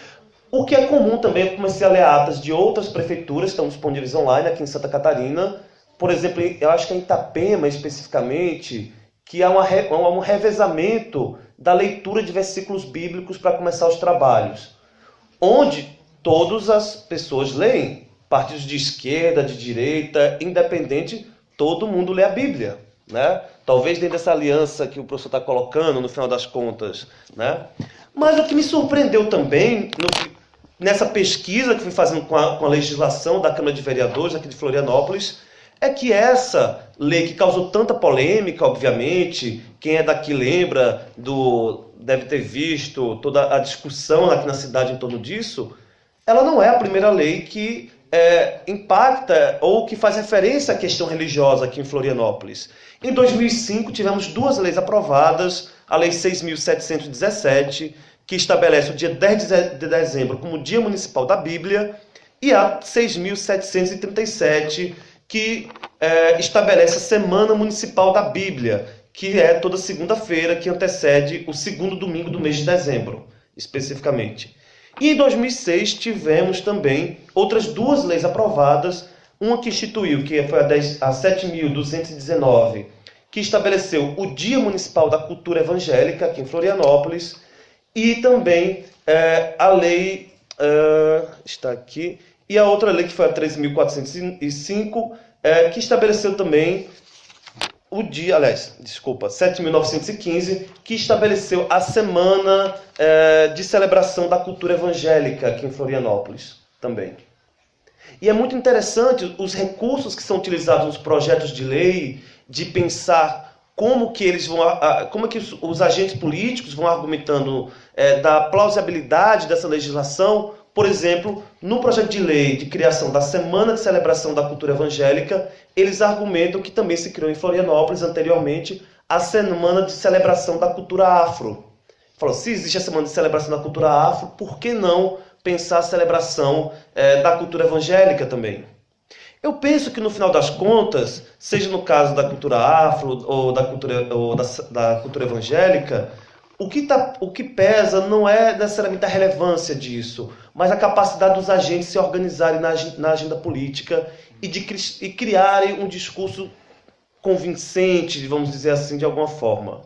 Speaker 4: O que é comum também, eu comecei a ler atas de outras prefeituras que estão disponíveis online aqui em Santa Catarina. Por exemplo, eu acho que em Itapema, especificamente, que há um revezamento da leitura de versículos bíblicos para começar os trabalhos, onde todas as pessoas leem, partidos de esquerda, de direita, independente, todo mundo lê a Bíblia, né? Talvez dentro dessa aliança que o professor está colocando, no final das contas, né? Mas o que me surpreendeu também, nessa pesquisa que fui fazendo com a legislação da Câmara de Vereadores aqui de Florianópolis, é que essa lei que causou tanta polêmica, obviamente, quem é daqui lembra, deve ter visto toda a discussão aqui na cidade em torno disso, ela não é a primeira lei que impacta ou que faz referência à questão religiosa aqui em Florianópolis. Em 2005 tivemos 2 leis aprovadas, a Lei 6.717, que estabelece o dia 10 de dezembro como Dia Municipal da Bíblia, e a 6.737, que estabelece a Semana Municipal da Bíblia, que é toda segunda-feira, que antecede o segundo domingo do mês de dezembro, especificamente. E em 2006 tivemos também outras 2 leis aprovadas, uma que instituiu, que foi a 7.219, que estabeleceu o Dia Municipal da Cultura Evangélica aqui em Florianópolis, e também a lei, está aqui, e a outra lei que foi a 13.405, que estabeleceu também o dia, 7.915, que estabeleceu a Semana de Celebração da Cultura Evangélica aqui em Florianópolis também. E é muito interessante os recursos que são utilizados nos projetos de lei, de pensar como que os agentes políticos vão argumentando da plausibilidade dessa legislação. Por exemplo, no projeto de lei de criação da Semana de Celebração da Cultura Evangélica, eles argumentam que também se criou em Florianópolis anteriormente a Semana de Celebração da Cultura Afro. Falou, se existe a Semana de Celebração da Cultura Afro, por que não pensar a celebração da cultura evangélica também? Eu penso que no final das contas, seja no caso da cultura afro ou da cultura evangélica, o que pesa não é necessariamente a relevância disso, mas a capacidade dos agentes se organizarem na agenda política e criarem um discurso convincente, vamos dizer assim, de alguma forma.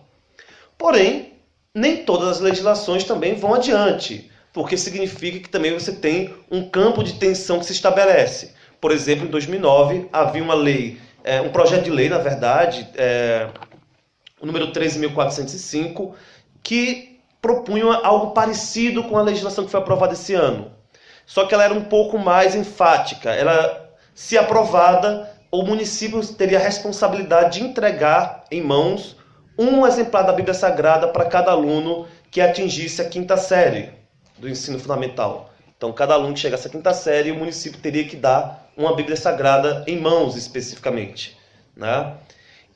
Speaker 4: Porém, nem todas as legislações também vão adiante, porque significa que também você tem um campo de tensão que se estabelece. Por exemplo, em 2009, havia uma lei, um projeto de lei, na verdade, o número 13.405, que propunha algo parecido com a legislação que foi aprovada esse ano. Só que ela era um pouco mais enfática. Ela, se aprovada, o município teria a responsabilidade de entregar em mãos um exemplar da Bíblia Sagrada para cada aluno que atingisse a 5ª série do ensino fundamental. Então, cada aluno que chegasse à 5ª série, o município teria que dar uma Bíblia Sagrada em mãos, especificamente, né?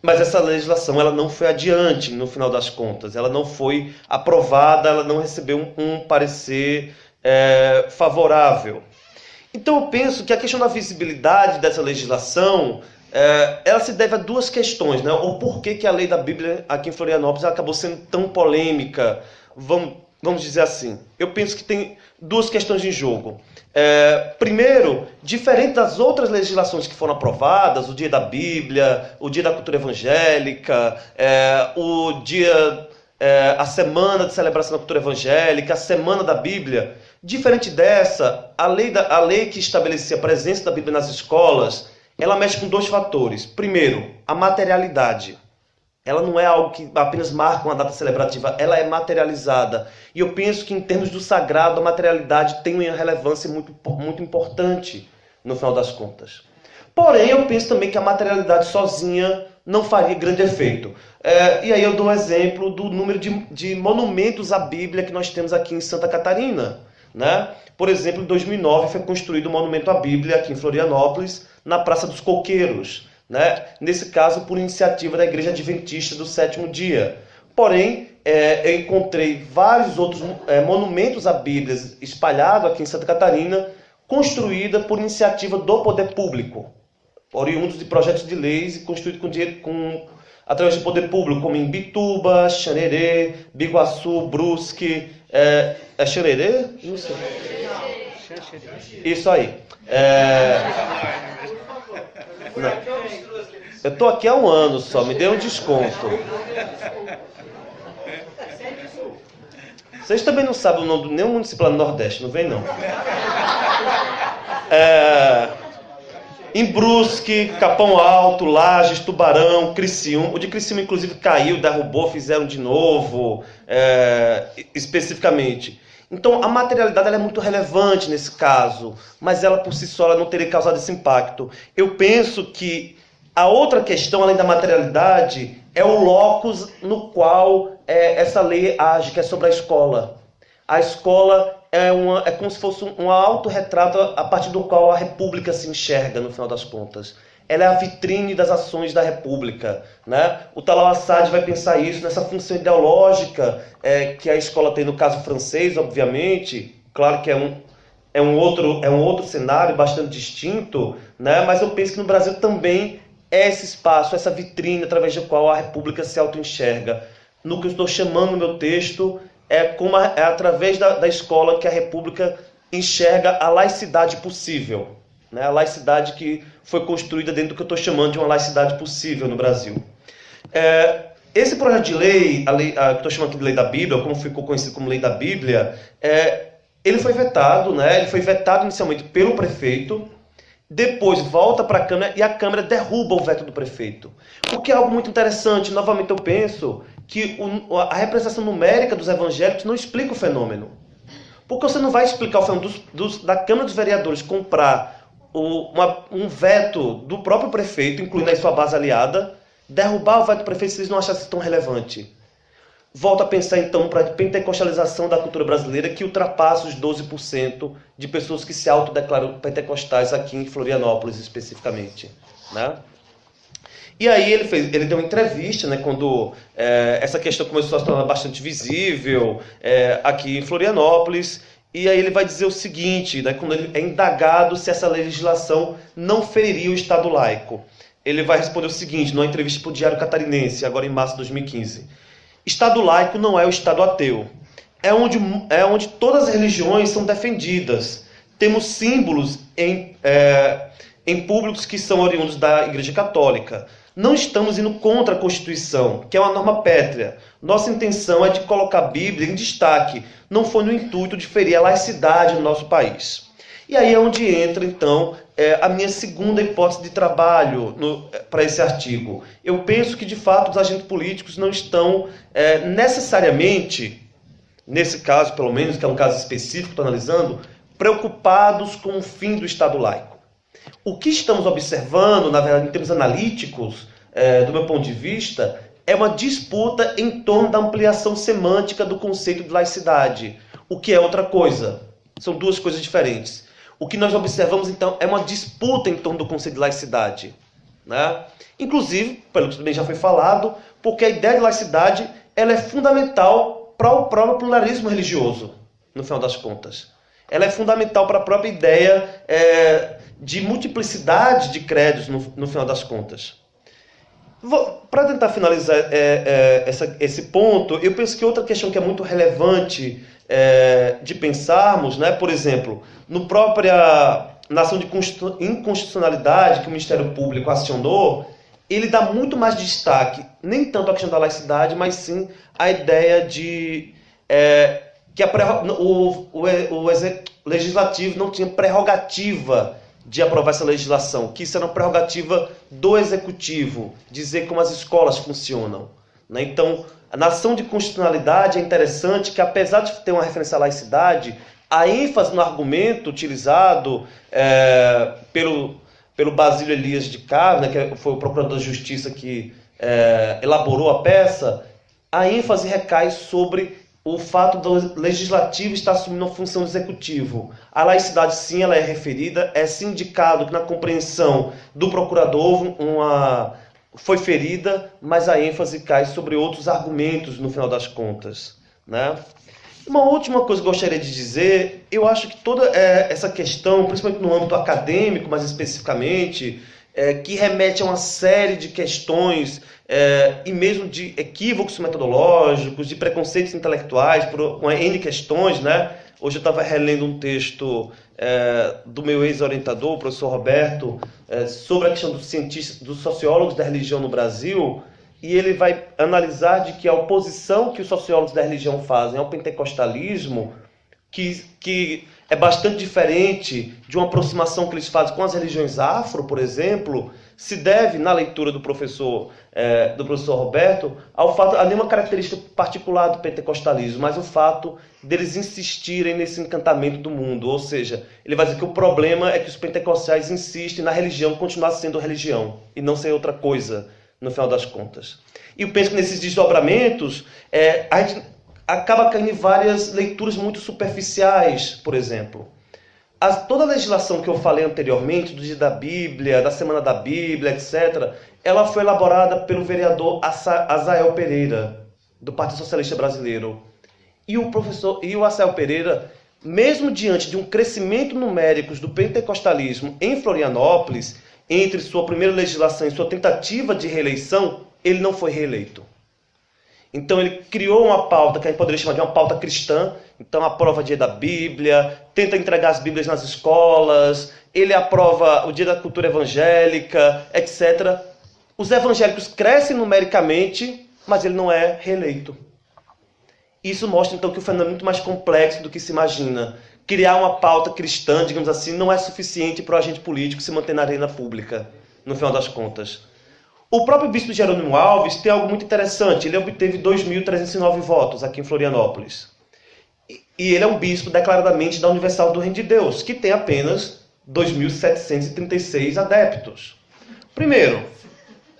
Speaker 4: Mas essa legislação ela não foi adiante, no final das contas. Ela não foi aprovada, ela não recebeu um parecer favorável. Então eu penso que a questão da visibilidade dessa legislação, ela se deve a duas questões, né? O porquê que a lei da Bíblia aqui em Florianópolis acabou sendo tão polêmica, vamos dizer assim. Eu penso que tem duas questões em jogo. Primeiro, diferente das outras legislações que foram aprovadas, o Dia da Bíblia, o Dia da Cultura Evangélica, a Semana de Celebração da Cultura Evangélica, a Semana da Bíblia, diferente dessa, a lei que estabelecia a presença da Bíblia nas escolas, ela mexe com dois fatores. Primeiro, a materialidade. Ela não é algo que apenas marca uma data celebrativa, ela é materializada. E eu penso que, em termos do sagrado, a materialidade tem uma relevância muito, muito importante, no final das contas. Porém, eu penso também que a materialidade sozinha não faria grande efeito. E aí eu dou um exemplo do número de monumentos à Bíblia que nós temos aqui em Santa Catarina, né? Por exemplo, em 2009 foi construído um monumento à Bíblia aqui em Florianópolis, na Praça dos Coqueiros, né? Nesse caso, por iniciativa da Igreja Adventista do Sétimo Dia. Porém, eu encontrei vários outros monumentos à Bíblia espalhados aqui em Santa Catarina, construída por iniciativa do poder público, oriundos de projetos de leis e construído através do poder público, como em Bituba, Xanxerê, Biguaçu, Brusque. É Xanxerê? Não sei. Isso aí. Não. Eu estou aqui há um ano só, me dê um desconto. Vocês também não sabem o nome de nenhum município lá no Nordeste, não vem não. Em Brusque, Capão Alto, Lages, Tubarão, Criciúma. O de Criciúma, inclusive, caiu, derrubou, fizeram de novo, especificamente. Então, a materialidade ela é muito relevante nesse caso, mas ela por si só ela não teria causado esse impacto. Eu penso que a outra questão, além da materialidade, é o locus no qual essa lei age, que é sobre a escola. A escola é como se fosse um autorretrato a partir do qual a República se enxerga, no final das contas. Ela é a vitrine das ações da República, né? O Talal Assad vai pensar isso nessa função ideológica que a escola tem no caso francês, obviamente. Claro que é um outro cenário bastante distinto, né? Mas eu penso que no Brasil também é esse espaço, essa vitrine através do qual a República se auto-enxerga. No que eu estou chamando no meu texto, é através da escola que a República enxerga a laicidade possível, né? A laicidade que foi construída dentro do que eu estou chamando de uma laicidade possível no Brasil. Esse projeto de lei, que eu estou chamando aqui de Lei da Bíblia, ou como ficou conhecido como Lei da Bíblia, ele foi vetado, né? Ele foi vetado inicialmente pelo prefeito, depois volta para a Câmara e a Câmara derruba o veto do prefeito. O que é algo muito interessante. Novamente eu penso que a representação numérica dos evangélicos não explica o fenômeno. Porque você não vai explicar o fenômeno da Câmara dos Vereadores comprar um veto do próprio prefeito, incluindo aí sua base aliada, derrubar o veto do prefeito se eles não achassem tão relevante. Volto a pensar então para a pentecostalização da cultura brasileira, que ultrapassa os 12% de pessoas que se autodeclaram pentecostais aqui em Florianópolis especificamente, né? E aí ele deu uma entrevista, né, quando essa questão começou a se tornar bastante visível aqui em Florianópolis, e aí ele vai dizer o seguinte, né, quando ele é indagado se essa legislação não feriria o Estado laico. Ele vai responder o seguinte, numa entrevista para o Diário Catarinense, agora em março de 2015. Estado laico não é o Estado ateu. É onde todas as religiões são defendidas. Temos símbolos em públicos que são oriundos da Igreja Católica. Não estamos indo contra a Constituição, que é uma norma pétrea. Nossa intenção é de colocar a Bíblia em destaque. Não foi no intuito de ferir a laicidade no nosso país. E aí é onde entra, então, a minha segunda hipótese de trabalho para esse artigo. Eu penso que, de fato, os agentes políticos não estão necessariamente, nesse caso, pelo menos, que é um caso específico que estou analisando, preocupados com o fim do Estado laico. O que estamos observando, na verdade, em termos analíticos, do meu ponto de vista, é uma disputa em torno da ampliação semântica do conceito de laicidade, o que é outra coisa. São duas coisas diferentes. O que nós observamos, então, é uma disputa em torno do conceito de laicidade, né? Inclusive, pelo que também já foi falado, porque a ideia de laicidade ela é fundamental para o próprio pluralismo religioso, no final das contas. ela é fundamental para a própria ideia de multiplicidade de créditos no final das contas. Para tentar finalizar esse ponto, eu penso que outra questão que é muito relevante de pensarmos, né, por exemplo, na ação de inconstitucionalidade que o Ministério Público acionou, ele dá muito mais destaque, nem tanto à questão da laicidade, mas sim à ideia de que o legislativo não tinha prerrogativa de aprovar essa legislação, que isso era uma prerrogativa do executivo, dizer como as escolas funcionam, né? Então, na ação de constitucionalidade é interessante que, apesar de ter uma referência à laicidade, a ênfase no argumento utilizado pelo Basílio Elias de Castro, né, que foi o procurador da Justiça que elaborou a peça, a ênfase recai sobre o fato do legislativo estar assumindo a função do executivo. A laicidade, sim, ela é referida, é sim indicado que na compreensão do procurador foi ferida, mas a ênfase cai sobre outros argumentos no final das contas, né? Uma última coisa que eu gostaria de dizer, eu acho que toda essa questão, principalmente no âmbito acadêmico, mais especificamente, que remete a uma série de questões e mesmo de equívocos metodológicos, de preconceitos intelectuais, com N questões, né? Hoje eu estava relendo um texto do meu ex-orientador, o professor Roberto, sobre a questão dos cientistas, dos sociólogos da religião no Brasil, e ele vai analisar de que a oposição que os sociólogos da religião fazem ao pentecostalismo, que é bastante diferente de uma aproximação que eles fazem com as religiões afro, por exemplo, se deve, na leitura do professor Roberto, a nenhuma característica particular do pentecostalismo, mas o fato deles insistirem nesse encantamento do mundo. Ou seja, ele vai dizer que o problema é que os pentecostais insistem na religião continuar sendo religião e não ser outra coisa, no final das contas. E eu penso que nesses desdobramentos, a gente acaba caindo em várias leituras muito superficiais, por exemplo. Toda a legislação que eu falei anteriormente, do Dia da Bíblia, da Semana da Bíblia, etc., ela foi elaborada pelo vereador Azael Pereira, do Partido Socialista Brasileiro. E o Azael Pereira, mesmo diante de um crescimento numérico do pentecostalismo em Florianópolis, entre sua primeira legislação e sua tentativa de reeleição, ele não foi reeleito. Então ele criou uma pauta que a gente poderia chamar de uma pauta cristã. Então aprova o Dia da Bíblia, tenta entregar as Bíblias nas escolas, ele aprova o Dia da Cultura Evangélica, etc. Os evangélicos crescem numericamente, mas ele não é reeleito. Isso mostra então que o fenômeno é muito mais complexo do que se imagina. Criar uma pauta cristã, digamos assim, não é suficiente para o agente político se manter na arena pública, no final das contas. O próprio bispo Jerônimo Alves tem algo muito interessante. Ele obteve 2.309 votos aqui em Florianópolis. E ele é um bispo declaradamente da Universal do Reino de Deus, que tem apenas 2.736 adeptos. Primeiro,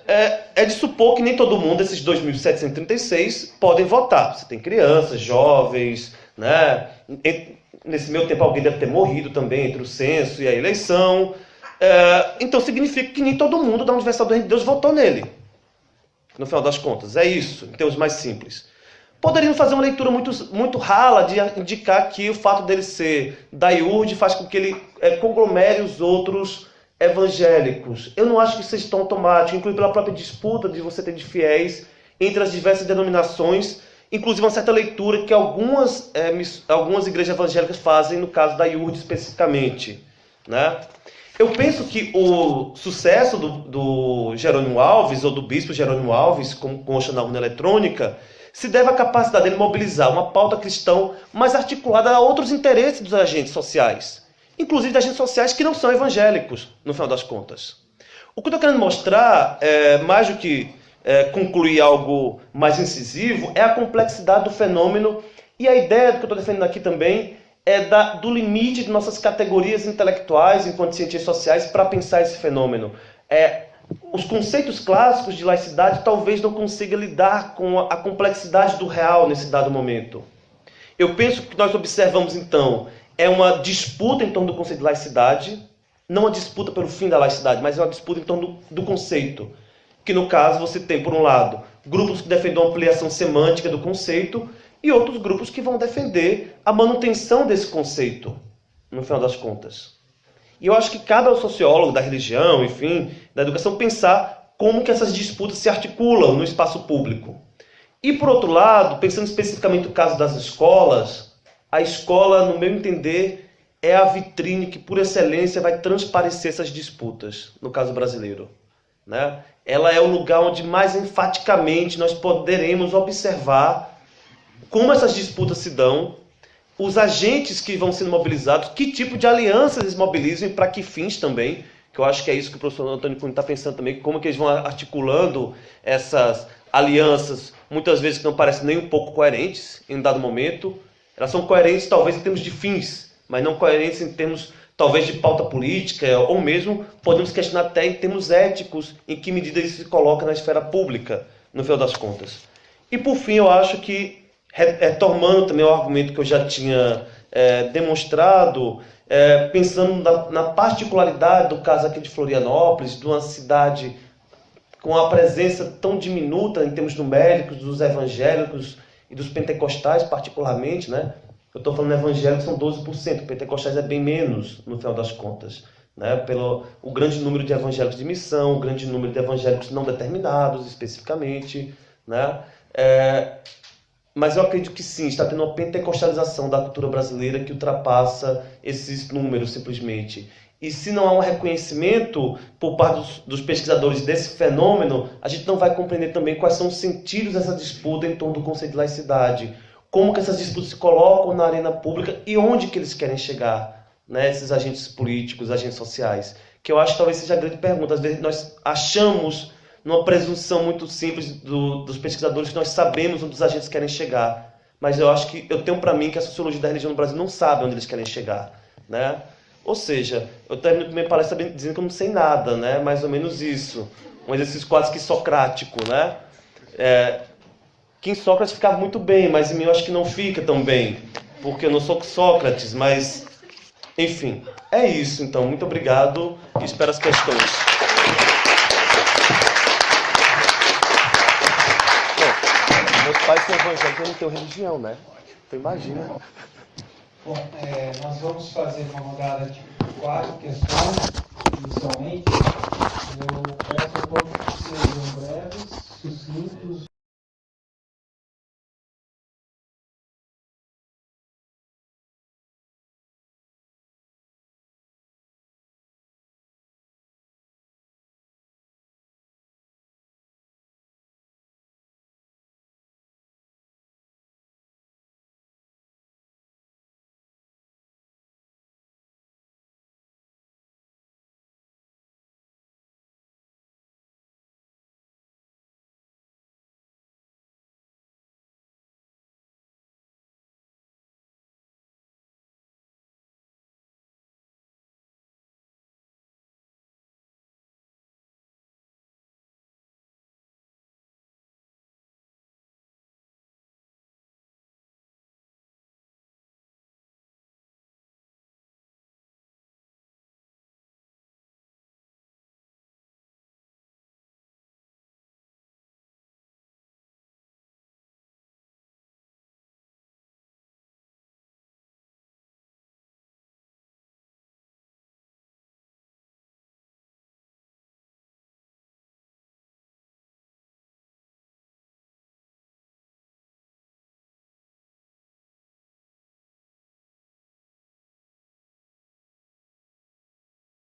Speaker 4: é de supor que nem todo mundo, desses 2.736, podem votar. Você tem crianças, jovens, né? Nesse meio tempo alguém deve ter morrido também entre o censo e a eleição. Então significa que nem todo mundo da Universal do Reino de Deus votou nele. No final das contas, é isso, em termos mais simples. Poderíamos fazer uma leitura muito rala de indicar que o fato dele ser da IURD faz com que ele conglomere os outros evangélicos. Eu não acho que isso seja tão automático, inclusive pela própria disputa de você ter de fiéis entre as diversas denominações, inclusive uma certa leitura que algumas igrejas evangélicas fazem, no caso da IURD especificamente, né? Eu penso que o sucesso do Jerônimo Alves, ou do bispo Jerônimo Alves, como consta na urna eletrônica, se deve à capacidade dele mobilizar uma pauta cristã mais articulada a outros interesses dos agentes sociais, inclusive de agentes sociais que não são evangélicos, no final das contas. O que eu estou querendo mostrar, mais do que concluir algo mais incisivo, é a complexidade do fenômeno e a ideia que eu estou defendendo aqui também do limite de nossas categorias intelectuais enquanto cientistas sociais para pensar esse fenômeno. Os conceitos clássicos de laicidade talvez não consigam lidar com a complexidade do real nesse dado momento. Eu penso que nós observamos, então, uma disputa em torno do conceito de laicidade, não uma disputa pelo fim da laicidade, mas uma disputa em torno do conceito. Que, no caso, você tem, por um lado, grupos que defendem a ampliação semântica do conceito e outros grupos que vão defender a manutenção desse conceito. no final das contas. E eu acho que cabe ao sociólogo da religião, enfim, da educação, pensar como que essas disputas se articulam no espaço público. E, por outro lado, pensando especificamente no caso das escolas, a escola, no meu entender, é a vitrine que, por excelência, vai transparecer essas disputas, no caso brasileiro, né? Ela é o lugar onde mais enfaticamente nós poderemos observar como essas disputas se dão, os agentes que vão sendo mobilizados, que tipo de alianças eles mobilizam e para que fins também, que eu acho que é isso que o professor Antônio Cunha está pensando também, como que eles vão articulando essas alianças, muitas vezes que não parecem nem um pouco coerentes em um dado momento. Elas são coerentes talvez em termos de fins, mas não coerentes em termos talvez de pauta política, ou mesmo podemos questionar até em termos éticos, em que medida isso se coloca na esfera pública, no final das contas. E por fim, eu acho que, retomando também o argumento que eu já tinha demonstrado, pensando na particularidade do caso aqui de Florianópolis, de uma cidade com a presença tão diminuta em termos numéricos dos evangélicos e dos pentecostais particularmente, né? Eu estou falando evangélicos são 12%, pentecostais é bem menos, no final das contas, né? Pelo o grande número de evangélicos de missão, o grande número de evangélicos não determinados especificamente, né? Mas eu acredito que sim, está tendo uma pentecostalização da cultura brasileira que ultrapassa esses números simplesmente. E se não há um reconhecimento por parte dos pesquisadores desse fenômeno, a gente não vai compreender também quais são os sentidos dessa disputa em torno do conceito de laicidade. Como que essas disputas se colocam na arena pública e onde que eles querem chegar, né? Esses agentes políticos, agentes sociais. Que eu acho que talvez seja a grande pergunta. Às vezes nós achamos, numa presunção muito simples dos pesquisadores, que nós sabemos onde os agentes querem chegar. Mas eu acho que, eu tenho para mim que a sociologia da religião no Brasil não sabe onde eles querem chegar, né? Ou seja, eu termino minha palestra dizendo que eu não sei nada, né? Mais ou menos isso. Um exercício quase que socrático, né? Que em Sócrates ficava muito bem, mas em mim eu acho que não fica tão bem, porque eu não sou Sócrates, mas... Enfim, é isso então. Muito obrigado e espero as questões. Bom, meus pais são evangélicos e não tenho religião, né? Então imagina.
Speaker 3: Bom, nós vamos fazer uma rodada de 4 questões, inicialmente. Eu peço a todos que sejam breves, sucintos.